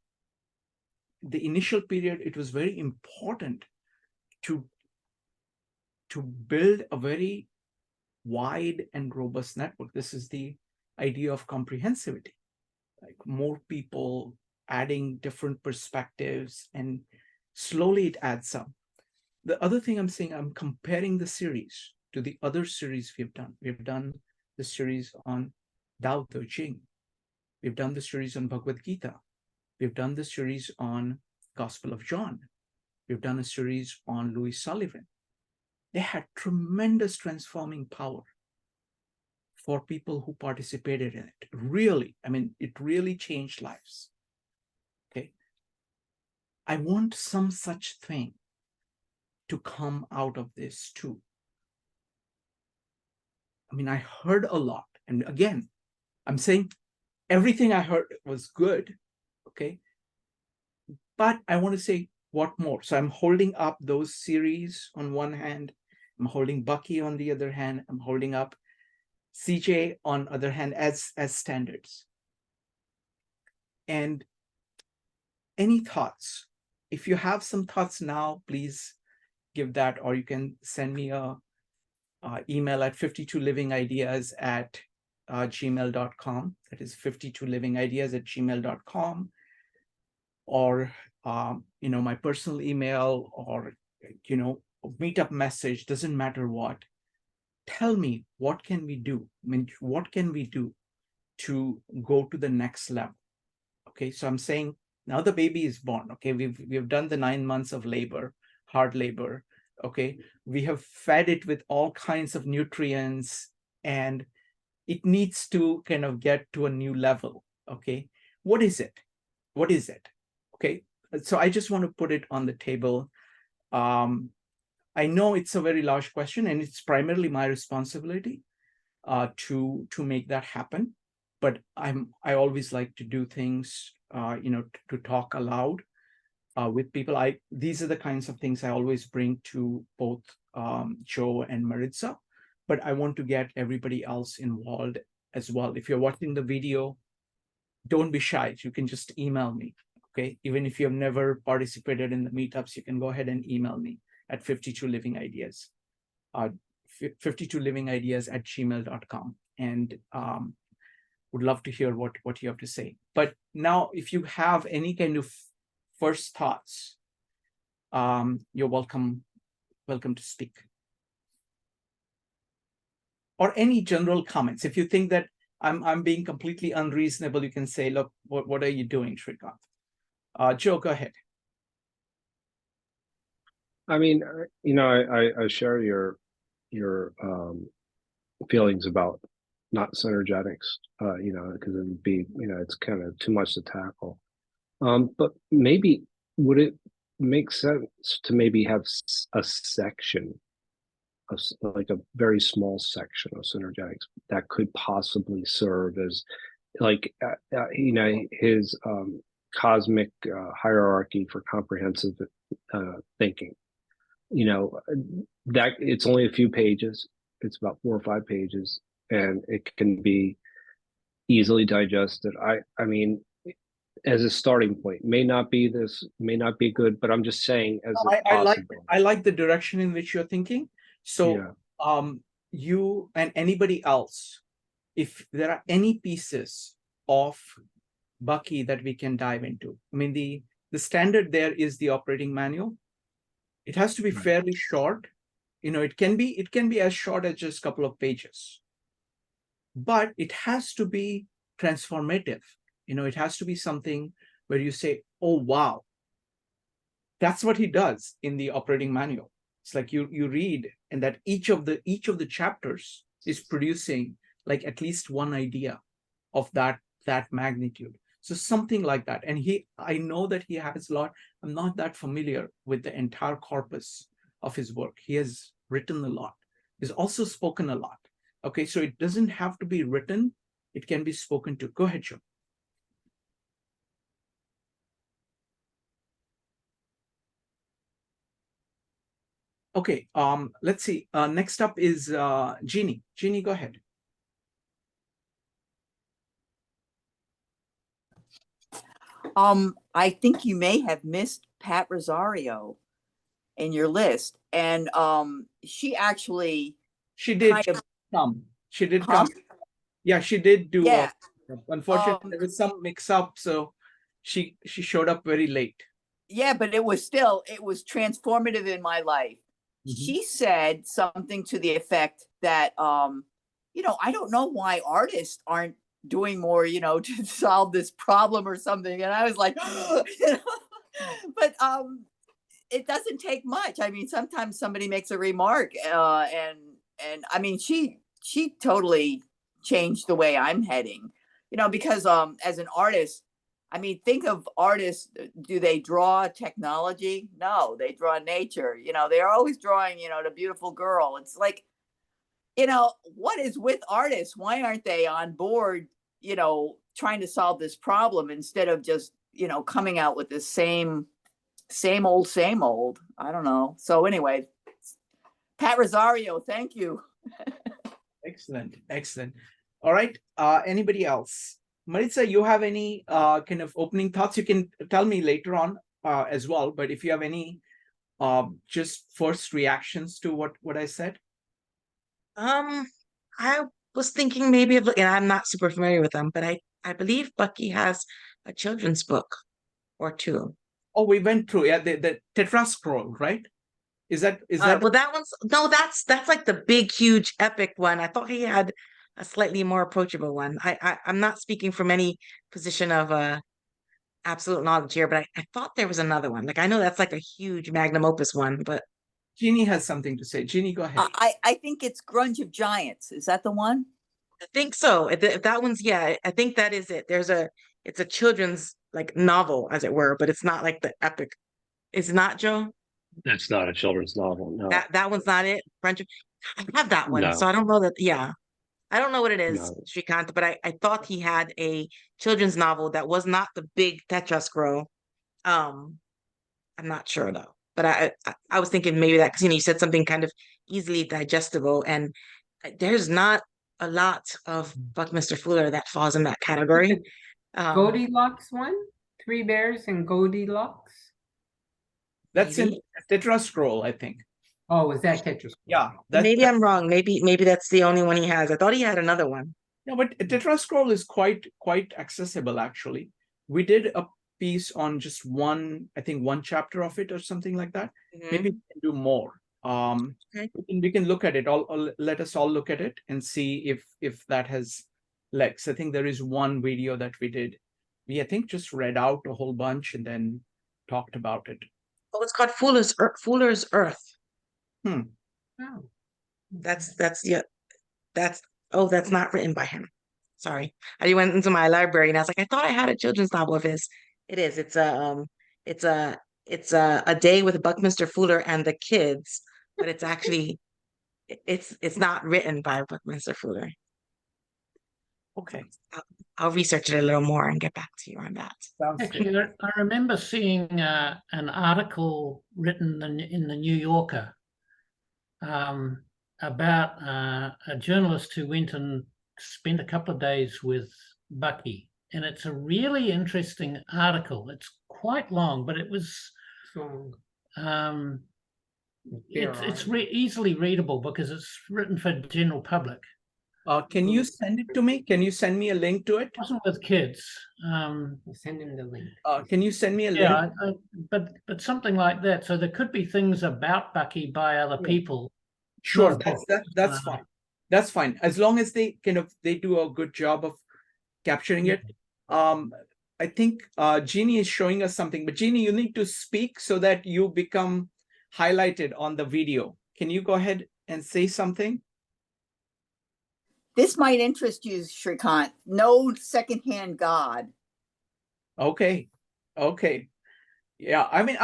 A: the initial period, it was very important to build a very wide and robust network. This is the idea of comprehensivity, like more people adding different perspectives, and slowly it adds up. The other thing I'm saying, I'm comparing the series to the other series we've done. We've done the series on Tao Te Ching. We've done the series on Bhagavad Gita. We've done the series on Gospel of John. We've done a series on Louis Sullivan. They had tremendous transforming power for people who participated in it. Really, I mean, it really changed lives. Okay. I want some such thing to come out of this too. I mean, I heard a lot. And again, I'm saying everything I heard was good. Okay. But I want to say what more. So I'm holding up those series on one hand. I'm holding Bucky on the other hand. I'm holding up CJ on other hand as standards. And any thoughts? If you have some thoughts now, please give that, or you can send me a email at 52livingideas@gmail.com. That is 52livingideas@gmail.com, or my personal email, or meetup message, doesn't matter what. Tell me, what can we do? I mean, what can we do to go to the next level? Okay, so I'm saying now the baby is born. Okay, we've done the 9 months of labor, hard labor. Okay, we have fed it with all kinds of nutrients, and it needs to kind of get to a new level. Okay, what is it? What is it? Okay, so I just want to put it on the table. I know it's a very large question, and it's primarily my responsibility to make that happen. But I always like to do things, to talk aloud with people. These are the kinds of things I always bring to both Joe and Maritza, but I want to get everybody else involved as well. If you're watching the video, don't be shy. You can just email me. Okay, even if you have never participated in the meetups, you can go ahead and email me at 52livingideas, 52livingideas@gmail.com, and would love to hear what you have to say. But now, if you have any kind of first thoughts, you're welcome to speak. Or any general comments. If you think that I'm being completely unreasonable, you can say, look, what are you doing, Shrikant? Joe, go ahead.
B: I mean, I share your feelings about not synergetics, because it would be, it's kind of too much to tackle. But maybe would it make sense to maybe have a section, like a very small section of synergetics that could possibly serve as, like, his cosmic hierarchy for comprehensive thinking. That it's only a few pages. It's about 4 or 5 pages, and it can be easily digested. I mean, as a starting point, may not be good, but I'm just saying as a possibility.
A: I like the direction in which you're thinking. So you and anybody else, if there are any pieces of Bucky that we can dive into, I mean, the standard there is the operating manual. It has to be fairly short. It can be as short as just a couple of pages, but it has to be transformative. It has to be something where you say, oh, wow, that's what he does in the operating manual. It's like you read, and that each of the chapters is producing like at least one idea of that magnitude. So something like that. And I know that he has a lot. I'm not that familiar with the entire corpus of his work. He has written a lot. He's also spoken a lot. Okay, so it doesn't have to be written. It can be spoken to. Go ahead, Joe. Okay, let's see. Next up is Jeannie. Jeannie, go ahead.
G: I think you may have missed Pat Rosario. in your list. And she actually
A: She did
G: kind of
A: come. She did
G: Huh?
A: come. Yeah, she did do.
G: Yeah.
A: Unfortunately, there was some mix-up, so she showed up very late.
G: Yeah, but it was transformative in my life. She said something to the effect that you know, I don't know why artists aren't doing more, you know, to solve this problem or something. And I was like, you know, but it doesn't take much. I mean, sometimes somebody makes a remark, and I mean, she totally changed the way I'm heading, you know, because as an artist, I mean, think of artists. Do they draw technology? No, they draw nature. You know, they're always drawing, you know, the beautiful girl. It's like, you know, what is with artists? Why aren't they on board, you know, trying to solve this problem instead of just, you know, coming out with the same old, same old? I don't know. So anyway, Pat Rosario, thank you.
A: Excellent, excellent. All right. Anybody else? Maritza, you have any kind of opening thoughts? You can tell me later on as well. But if you have any just first reactions to what I said.
F: I was thinking maybe of, and I'm not super familiar with them, but I believe Bucky has a children's book or two.
A: Oh, we went through, yeah, the Tetra Scroll, right? Is that
F: well, that one's no, that's like the big, huge, epic one. I thought he had a slightly more approachable one. I'm not speaking from any position of absolute knowledge here, but I thought there was another one. Like, I know that's like a huge magnum opus one, but
A: Jeannie has something to say. Jeannie, go ahead.
G: I think it's Grunge of Giants. Is that the one?
F: I think so. If that one's, yeah, I think that is it. It's a children's like novel, as it were, but it's not like the epic. It's not, Joe?
B: That's not a children's novel. No.
F: That one's not it. I have that one,
B: No.
F: so I don't know that. Yeah, I don't know what it is,
B: No.
F: Shrikant, but I thought he had a children's novel that was not the big Tetra scroll. I'm not sure though, but I was thinking maybe that because you said something kind of easily digestible, and there's not a lot of Buckminster Fuller that falls in that category.
D: Goldilocks one? Three Bears and Goldilocks?
A: That's
F: maybe.
A: in Tetra Scroll, I think.
D: Oh, is that Tetra Scroll?
A: Yeah.
F: Maybe I'm wrong. Maybe that's the only one he has. I thought he had another one.
A: No, but Tetra Scroll is quite accessible, actually. We did a piece on just one, I think one chapter of it or something like that. Maybe we can do more.
F: Okay.
A: We can look at it. Let us all look at it and see if that has legs. I think there is one video that we did. We, I think, just read out a whole bunch and then talked about it.
F: Oh, it's called Fuller's Earth.
A: Oh.
F: That's not written by him. Sorry. I went into my library and I was like, I thought I had a children's novel of his. It is. It's a day with Buckminster Fuller and the kids, but it's actually it's not written by Buckminster Fuller.
A: Okay.
F: I'll research it a little more and get back to you on that.
C: Actually, I remember seeing an article written in the New Yorker about a journalist who went and spent a couple of days with Bucky. And it's a really interesting article. It's quite long, but it was it's easily readable because it's written for general public.
A: Can you send it to me? Can you send me a link to it?
C: It wasn't with kids.
D: Send him the link.
A: Can you send me a link?
C: Yeah, but something like that. So there could be things about Bucky by other people.
A: Sure, that's fine. That's fine. As long as they do a good job of capturing it. I think Jeannie is showing us something, but Jeannie, you need to speak so that you become highlighted on the video. Can you go ahead and say something?
G: This might interest you, Shrikant. No secondhand God.
A: Okay. Yeah, I mean,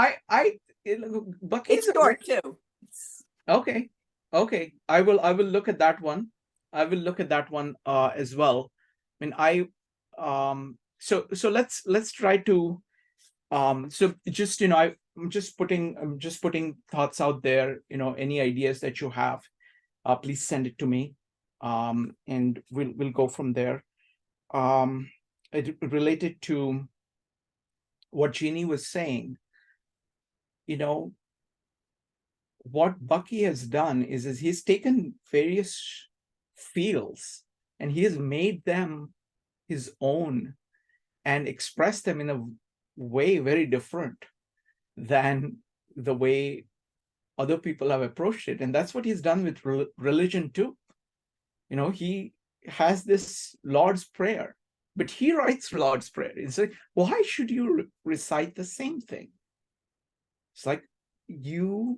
A: Bucky's
G: it's short too.
A: Okay. I will look at that one. I will look at that one as well. I mean, so let's try to so just I'm just putting thoughts out there. Any ideas that you have, please send it to me. And we'll go from there. Related to what Jeannie was saying, what Bucky has done is he's taken various fields and he has made them his own and expressed them in a way very different than the way other people have approached it. And that's what he's done with religion too. You know, he has this Lord's Prayer, but he writes Lord's Prayer. It's like, why should you recite the same thing? It's like you're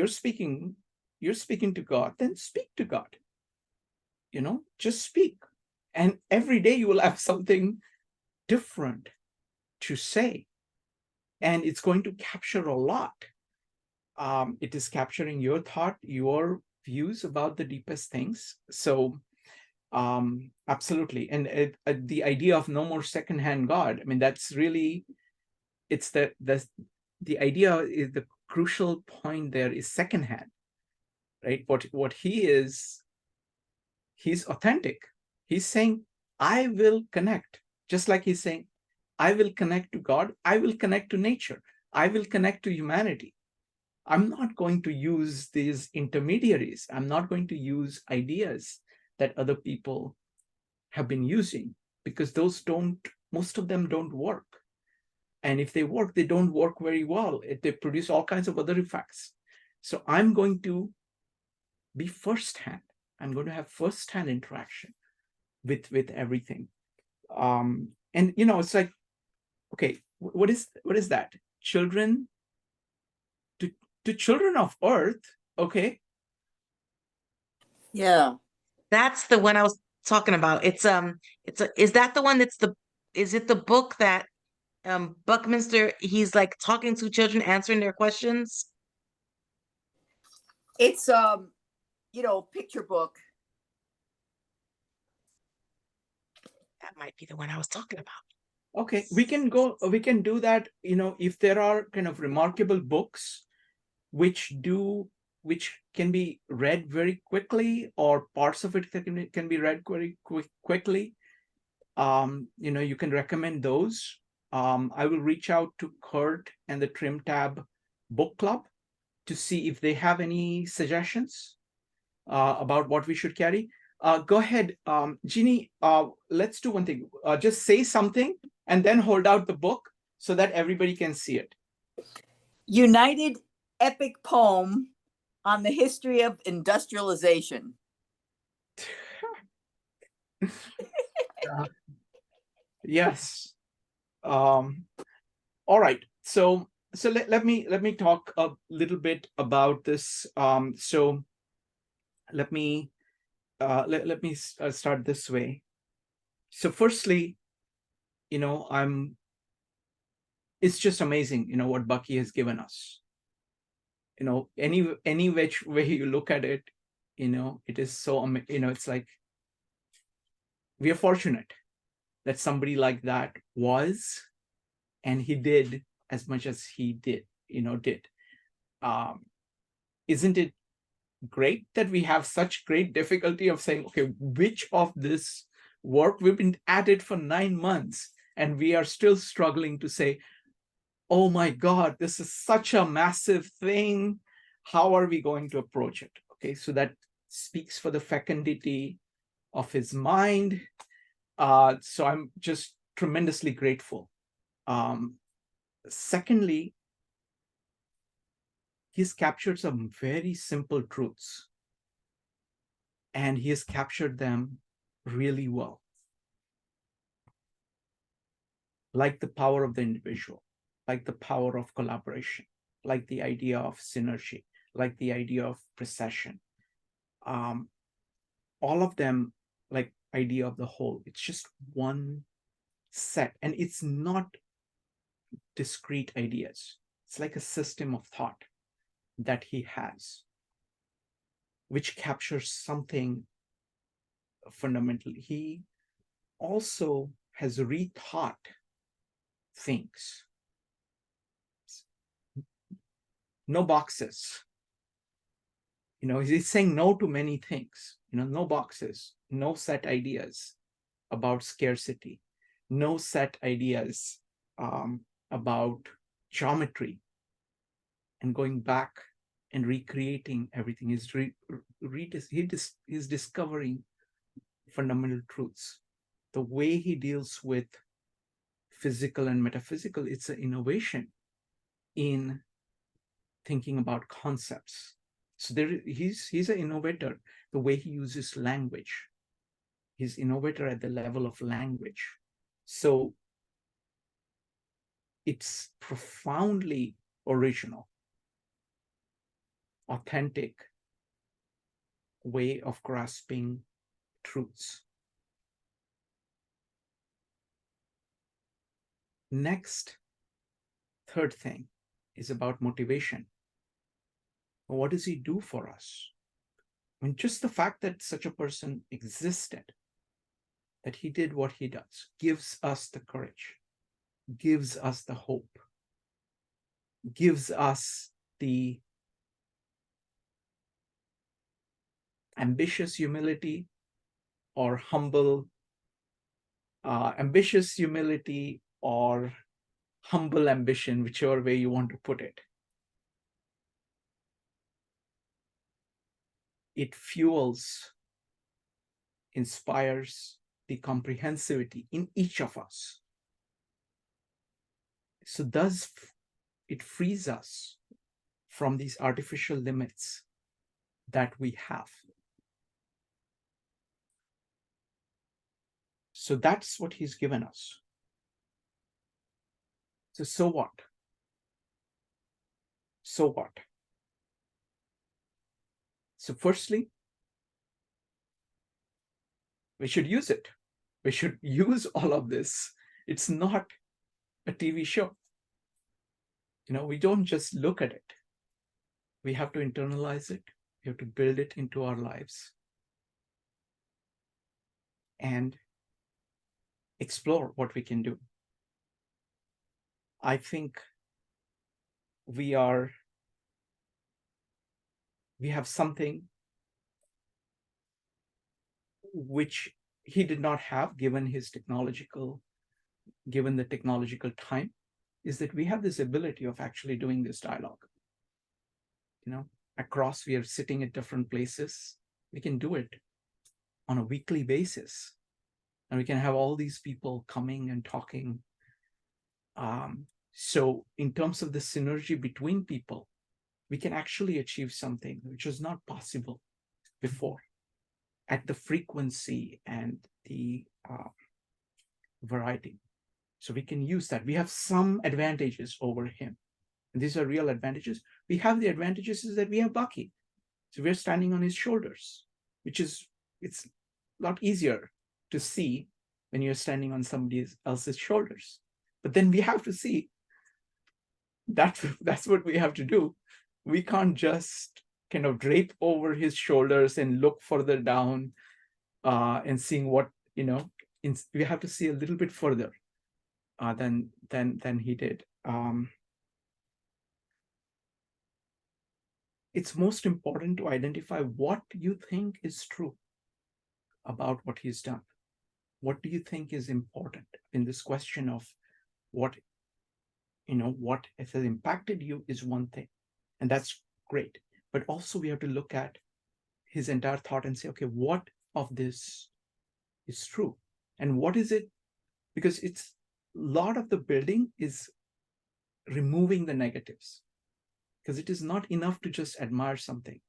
A: speaking to God, then speak to God. You know, just speak. And every day you will have something different to say. And it's going to capture a lot. It is capturing your thought, your views about the deepest things. So absolutely. And the idea of no more secondhand God, I mean, that's really, it's the idea is the crucial point there is secondhand, right? What he is, he's authentic. He's saying, I will connect, just like he's saying, I will connect to God. I will connect to nature. I will connect to humanity. I'm not going to use these intermediaries. I'm not going to use ideas that other people have been using, because those most of them don't work. And if they work, they don't work very well. They produce all kinds of other effects. So I'm going to be firsthand. I'm going to have firsthand interaction with everything. And you know, it's like, okay, what is that? Children to children of Earth, okay?
G: Yeah.
F: That's the one I was talking about. Is that the one is it the book that Buckminster, he's like talking to children, answering their questions?
G: It's you know, picture book.
F: That might be the one I was talking about.
A: Okay, we can do that, you know, if there are kind of remarkable books which can be read very quickly, or parts of it can be read very quickly. You know, you can recommend those. I will reach out to Kurt and the Trim Tab Book Club to see if they have any suggestions about what we should carry. Go ahead, Jeannie, let's do one thing. Just say something and then hold out the book so that everybody can see it.
G: United Epic Poem on the History of Industrialization.
A: Yes. All right. So let me talk a little bit about this. So let me start this way. So firstly, you know, it's just amazing, you know, what Bucky has given us. You know, any which way you look at it, you know, it is so, you know, it's like we are fortunate that somebody like that was, and he did as much as he did. Isn't it great that we have such great difficulty of saying, okay, which of this work, we've been at it for 9 months and we are still struggling to say, oh my God, this is such a massive thing. How are we going to approach it? Okay, so that speaks for the fecundity of his mind. So I'm just tremendously grateful. Secondly, he's captured some very simple truths, and he has captured them really well. Like the power of the individual, like the power of collaboration, like the idea of synergy, like the idea of procession. All of them, like idea of the whole. It's just one set, and it's not discrete ideas. It's like a system of thought that he has, which captures something fundamental. He also has rethought things. No boxes. You know, he's saying no to many things. You know, no boxes, no set ideas about scarcity, no set ideas about geometry, and going back and recreating everything. He's discovering fundamental truths. The way he deals with physical and metaphysical, it's an innovation in thinking about concepts. So he's an innovator. The way he uses language, he's innovator at the level of language. So it's profoundly original, authentic way of grasping truths. Next, third thing is about motivation. What does he do for us? I mean, just the fact that such a person existed, that he did what he does, gives us the courage, gives us the hope, gives us the ambitious humility or humble, ambitious humility or humble ambition, whichever way you want to put it. It fuels, inspires the comprehensivity in each of us. So thus it frees us from these artificial limits that we have. So that's what he's given us. So what? So what? So firstly, we should use it. We should use all of this. It's not a TV show. You know, we don't just look at it. We have to internalize it. We have to build it into our lives and explore what we can do. I think we have something which he did not have given the technological time, is that we have this ability of actually doing this dialogue. You know, across, we are sitting at different places. We can do it on a weekly basis. And we can have all these people coming and talking. So in terms of the synergy between people, we can actually achieve something which was not possible before at the frequency and the variety. So we can use that. We have some advantages over him. And these are real advantages. We have the advantages is that we have Bucky. So we're standing on his shoulders, it's a lot easier to see when you're standing on somebody else's shoulders. But then we have to see that's what we have to do. We can't just kind of drape over his shoulders and look further down and seeing what, you know, we have to see a little bit further than he did. It's most important to identify what you think is true about what he's done. What do you think is important in this question of what has impacted you is one thing, and that's great. But also we have to look at his entire thought and say, okay, what of this is true? And what is it? Because it's a lot of the building is removing the negatives, because it is not enough to just admire something.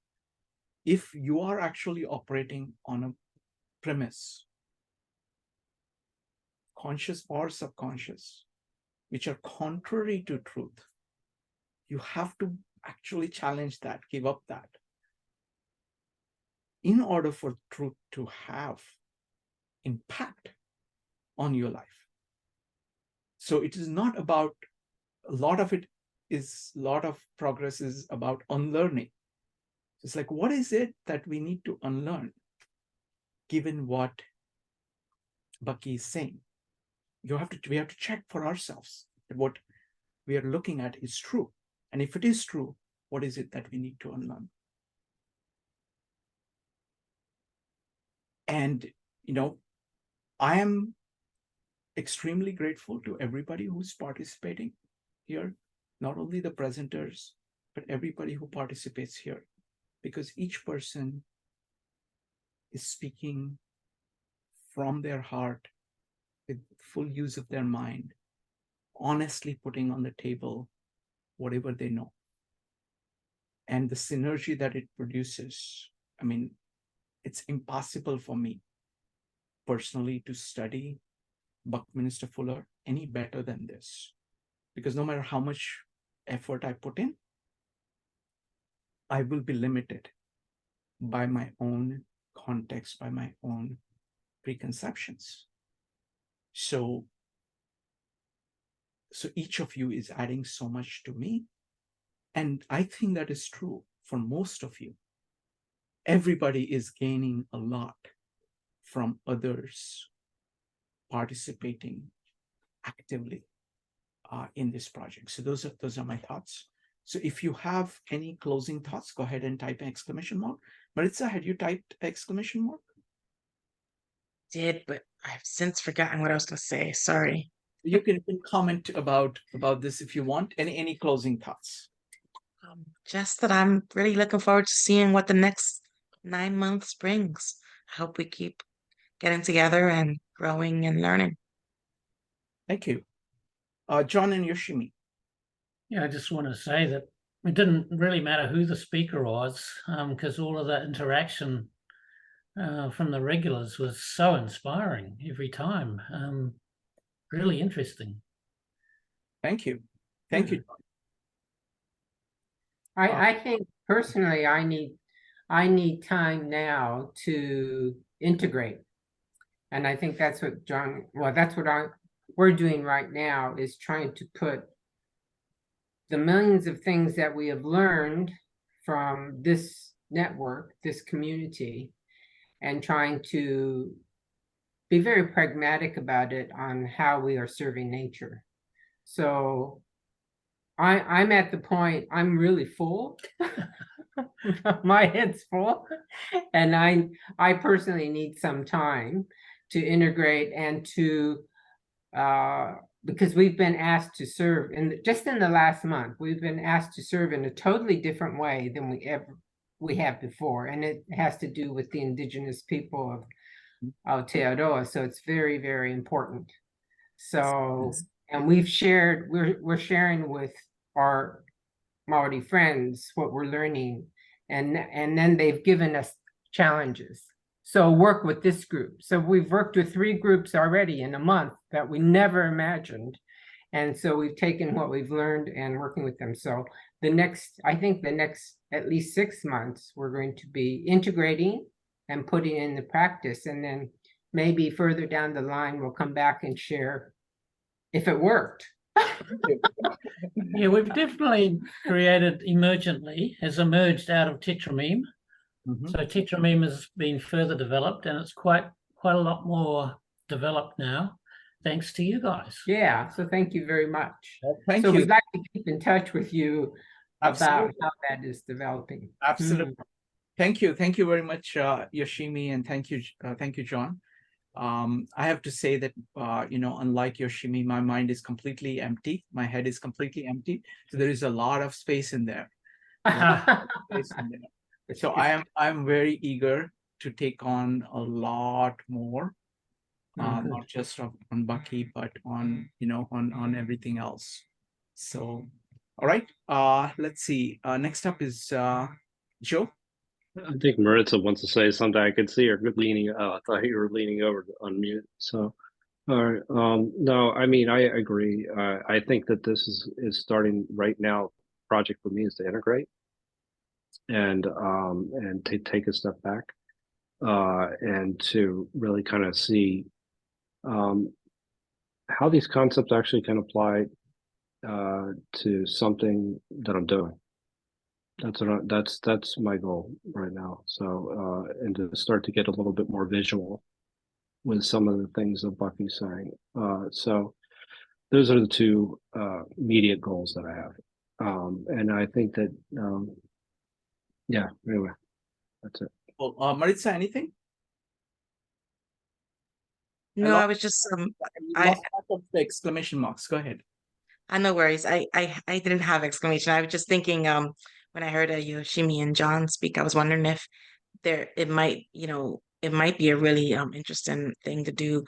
A: If you are actually operating on a premise, conscious or subconscious, which are contrary to truth, you have to actually challenge that, give up that, in order for truth to have impact on your life. So it is not about, a lot of progress is about unlearning. It's like, what is it that we need to unlearn, given what Bucky is saying? We have to check for ourselves that what we are looking at is true. And if it is true, what is it that we need to unlearn? And, you know, I am extremely grateful to everybody who's participating here, not only the presenters, but everybody who participates here, because each person is speaking from their heart with full use of their mind, honestly putting on the table whatever they know. And the synergy that it produces, I mean, it's impossible for me personally to study Buckminster Fuller any better than this, because no matter how much effort I put in, I will be limited by my own context, by my own preconceptions. So each of you is adding so much to me. And I think that is true for most of you. Everybody is gaining a lot from others participating actively in this project. So those are my thoughts. So if you have any closing thoughts, go ahead and type exclamation mark. Maritza, had you typed exclamation mark?
F: Did, but I've since forgotten what I was going to say. Sorry.
A: You can comment about this if you want. Any closing thoughts?
F: Just that I'm really looking forward to seeing what the next 9 months brings. I hope we keep getting together and growing and learning.
A: Thank you. John and Yoshimi.
C: Yeah, I just want to say that it didn't really matter who the speaker was, because all of that interaction from the regulars was so inspiring every time. Really interesting.
A: Thank you. Thank you.
D: I think personally, I need time now to integrate. And I think that's what that's what we're doing right now, is trying to put the millions of things that we have learned from this network, this community, and trying to be very pragmatic about it on how we are serving nature. So I'm at the point, I'm really full. My head's full. And I personally need some time to integrate and to, because we've been asked to serve just in the last month, we've been asked to serve in a totally different way than we have before. And it has to do with the indigenous people of Aotearoa. So it's very, very important. So, and we're sharing with our Maori friends what we're learning, and then they've given us challenges. So work with this group. So we've worked with 3 groups already in a month that we never imagined. And so we've taken what we've learned and working with them. So I think the next at least 6 months, we're going to be integrating and putting in the practice. And then maybe further down the line, we'll come back and share if it worked.
C: Yeah, we've definitely created has emerged out of Tetrameme. So Tetrameme has been further developed, and it's quite a lot more developed now, thanks to you guys.
D: Yeah, so thank you very much.
A: Thank
D: you.
A: you.
D: We'd like to keep in touch with you
A: Absolutely.
D: about how that is developing.
A: Absolutely. Thank you very much, Yoshimi, and thank you, John. I have to say that unlike Yoshimi, my mind is completely empty. My head is completely empty. So there is a lot of space in there. So I'm very eager to take on a lot more, not just on Bucky, but on on everything else. So, all right. Let's see. Next up is Joe.
B: I think Maritza wants to say something. I could see her leaning. I thought you were leaning over to unmute. So, all right. No, I mean, I agree. I think that this is starting right now. Project for me is to integrate and to take a step back and to really kind of see how these concepts actually can apply to something that I'm doing. That's my goal right now. So and to start to get a little bit more visual with some of the things that Bucky's saying. So those are the 2 immediate goals that I have. And I think that yeah, anyway, that's it.
A: Well, Maritza, anything?
F: No, I was just
A: I lost track of the exclamation marks. Go ahead.
F: No worries. I didn't have exclamation. I was just thinking when I heard Yoshimi and John speak, I was wondering if it might, it might be a really interesting thing to do,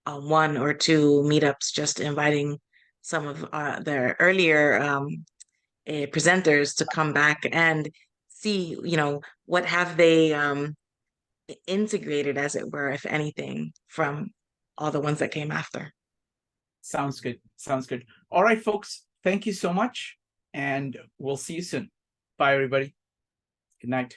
F: 1 or 2 meetups, just inviting some of the earlier presenters to come back and see, what have they integrated, as it were, if anything, from all the ones that came after.
A: Sounds good. Sounds good. All right, folks. Thank you so much. And we'll see you soon. Bye, everybody. Good night.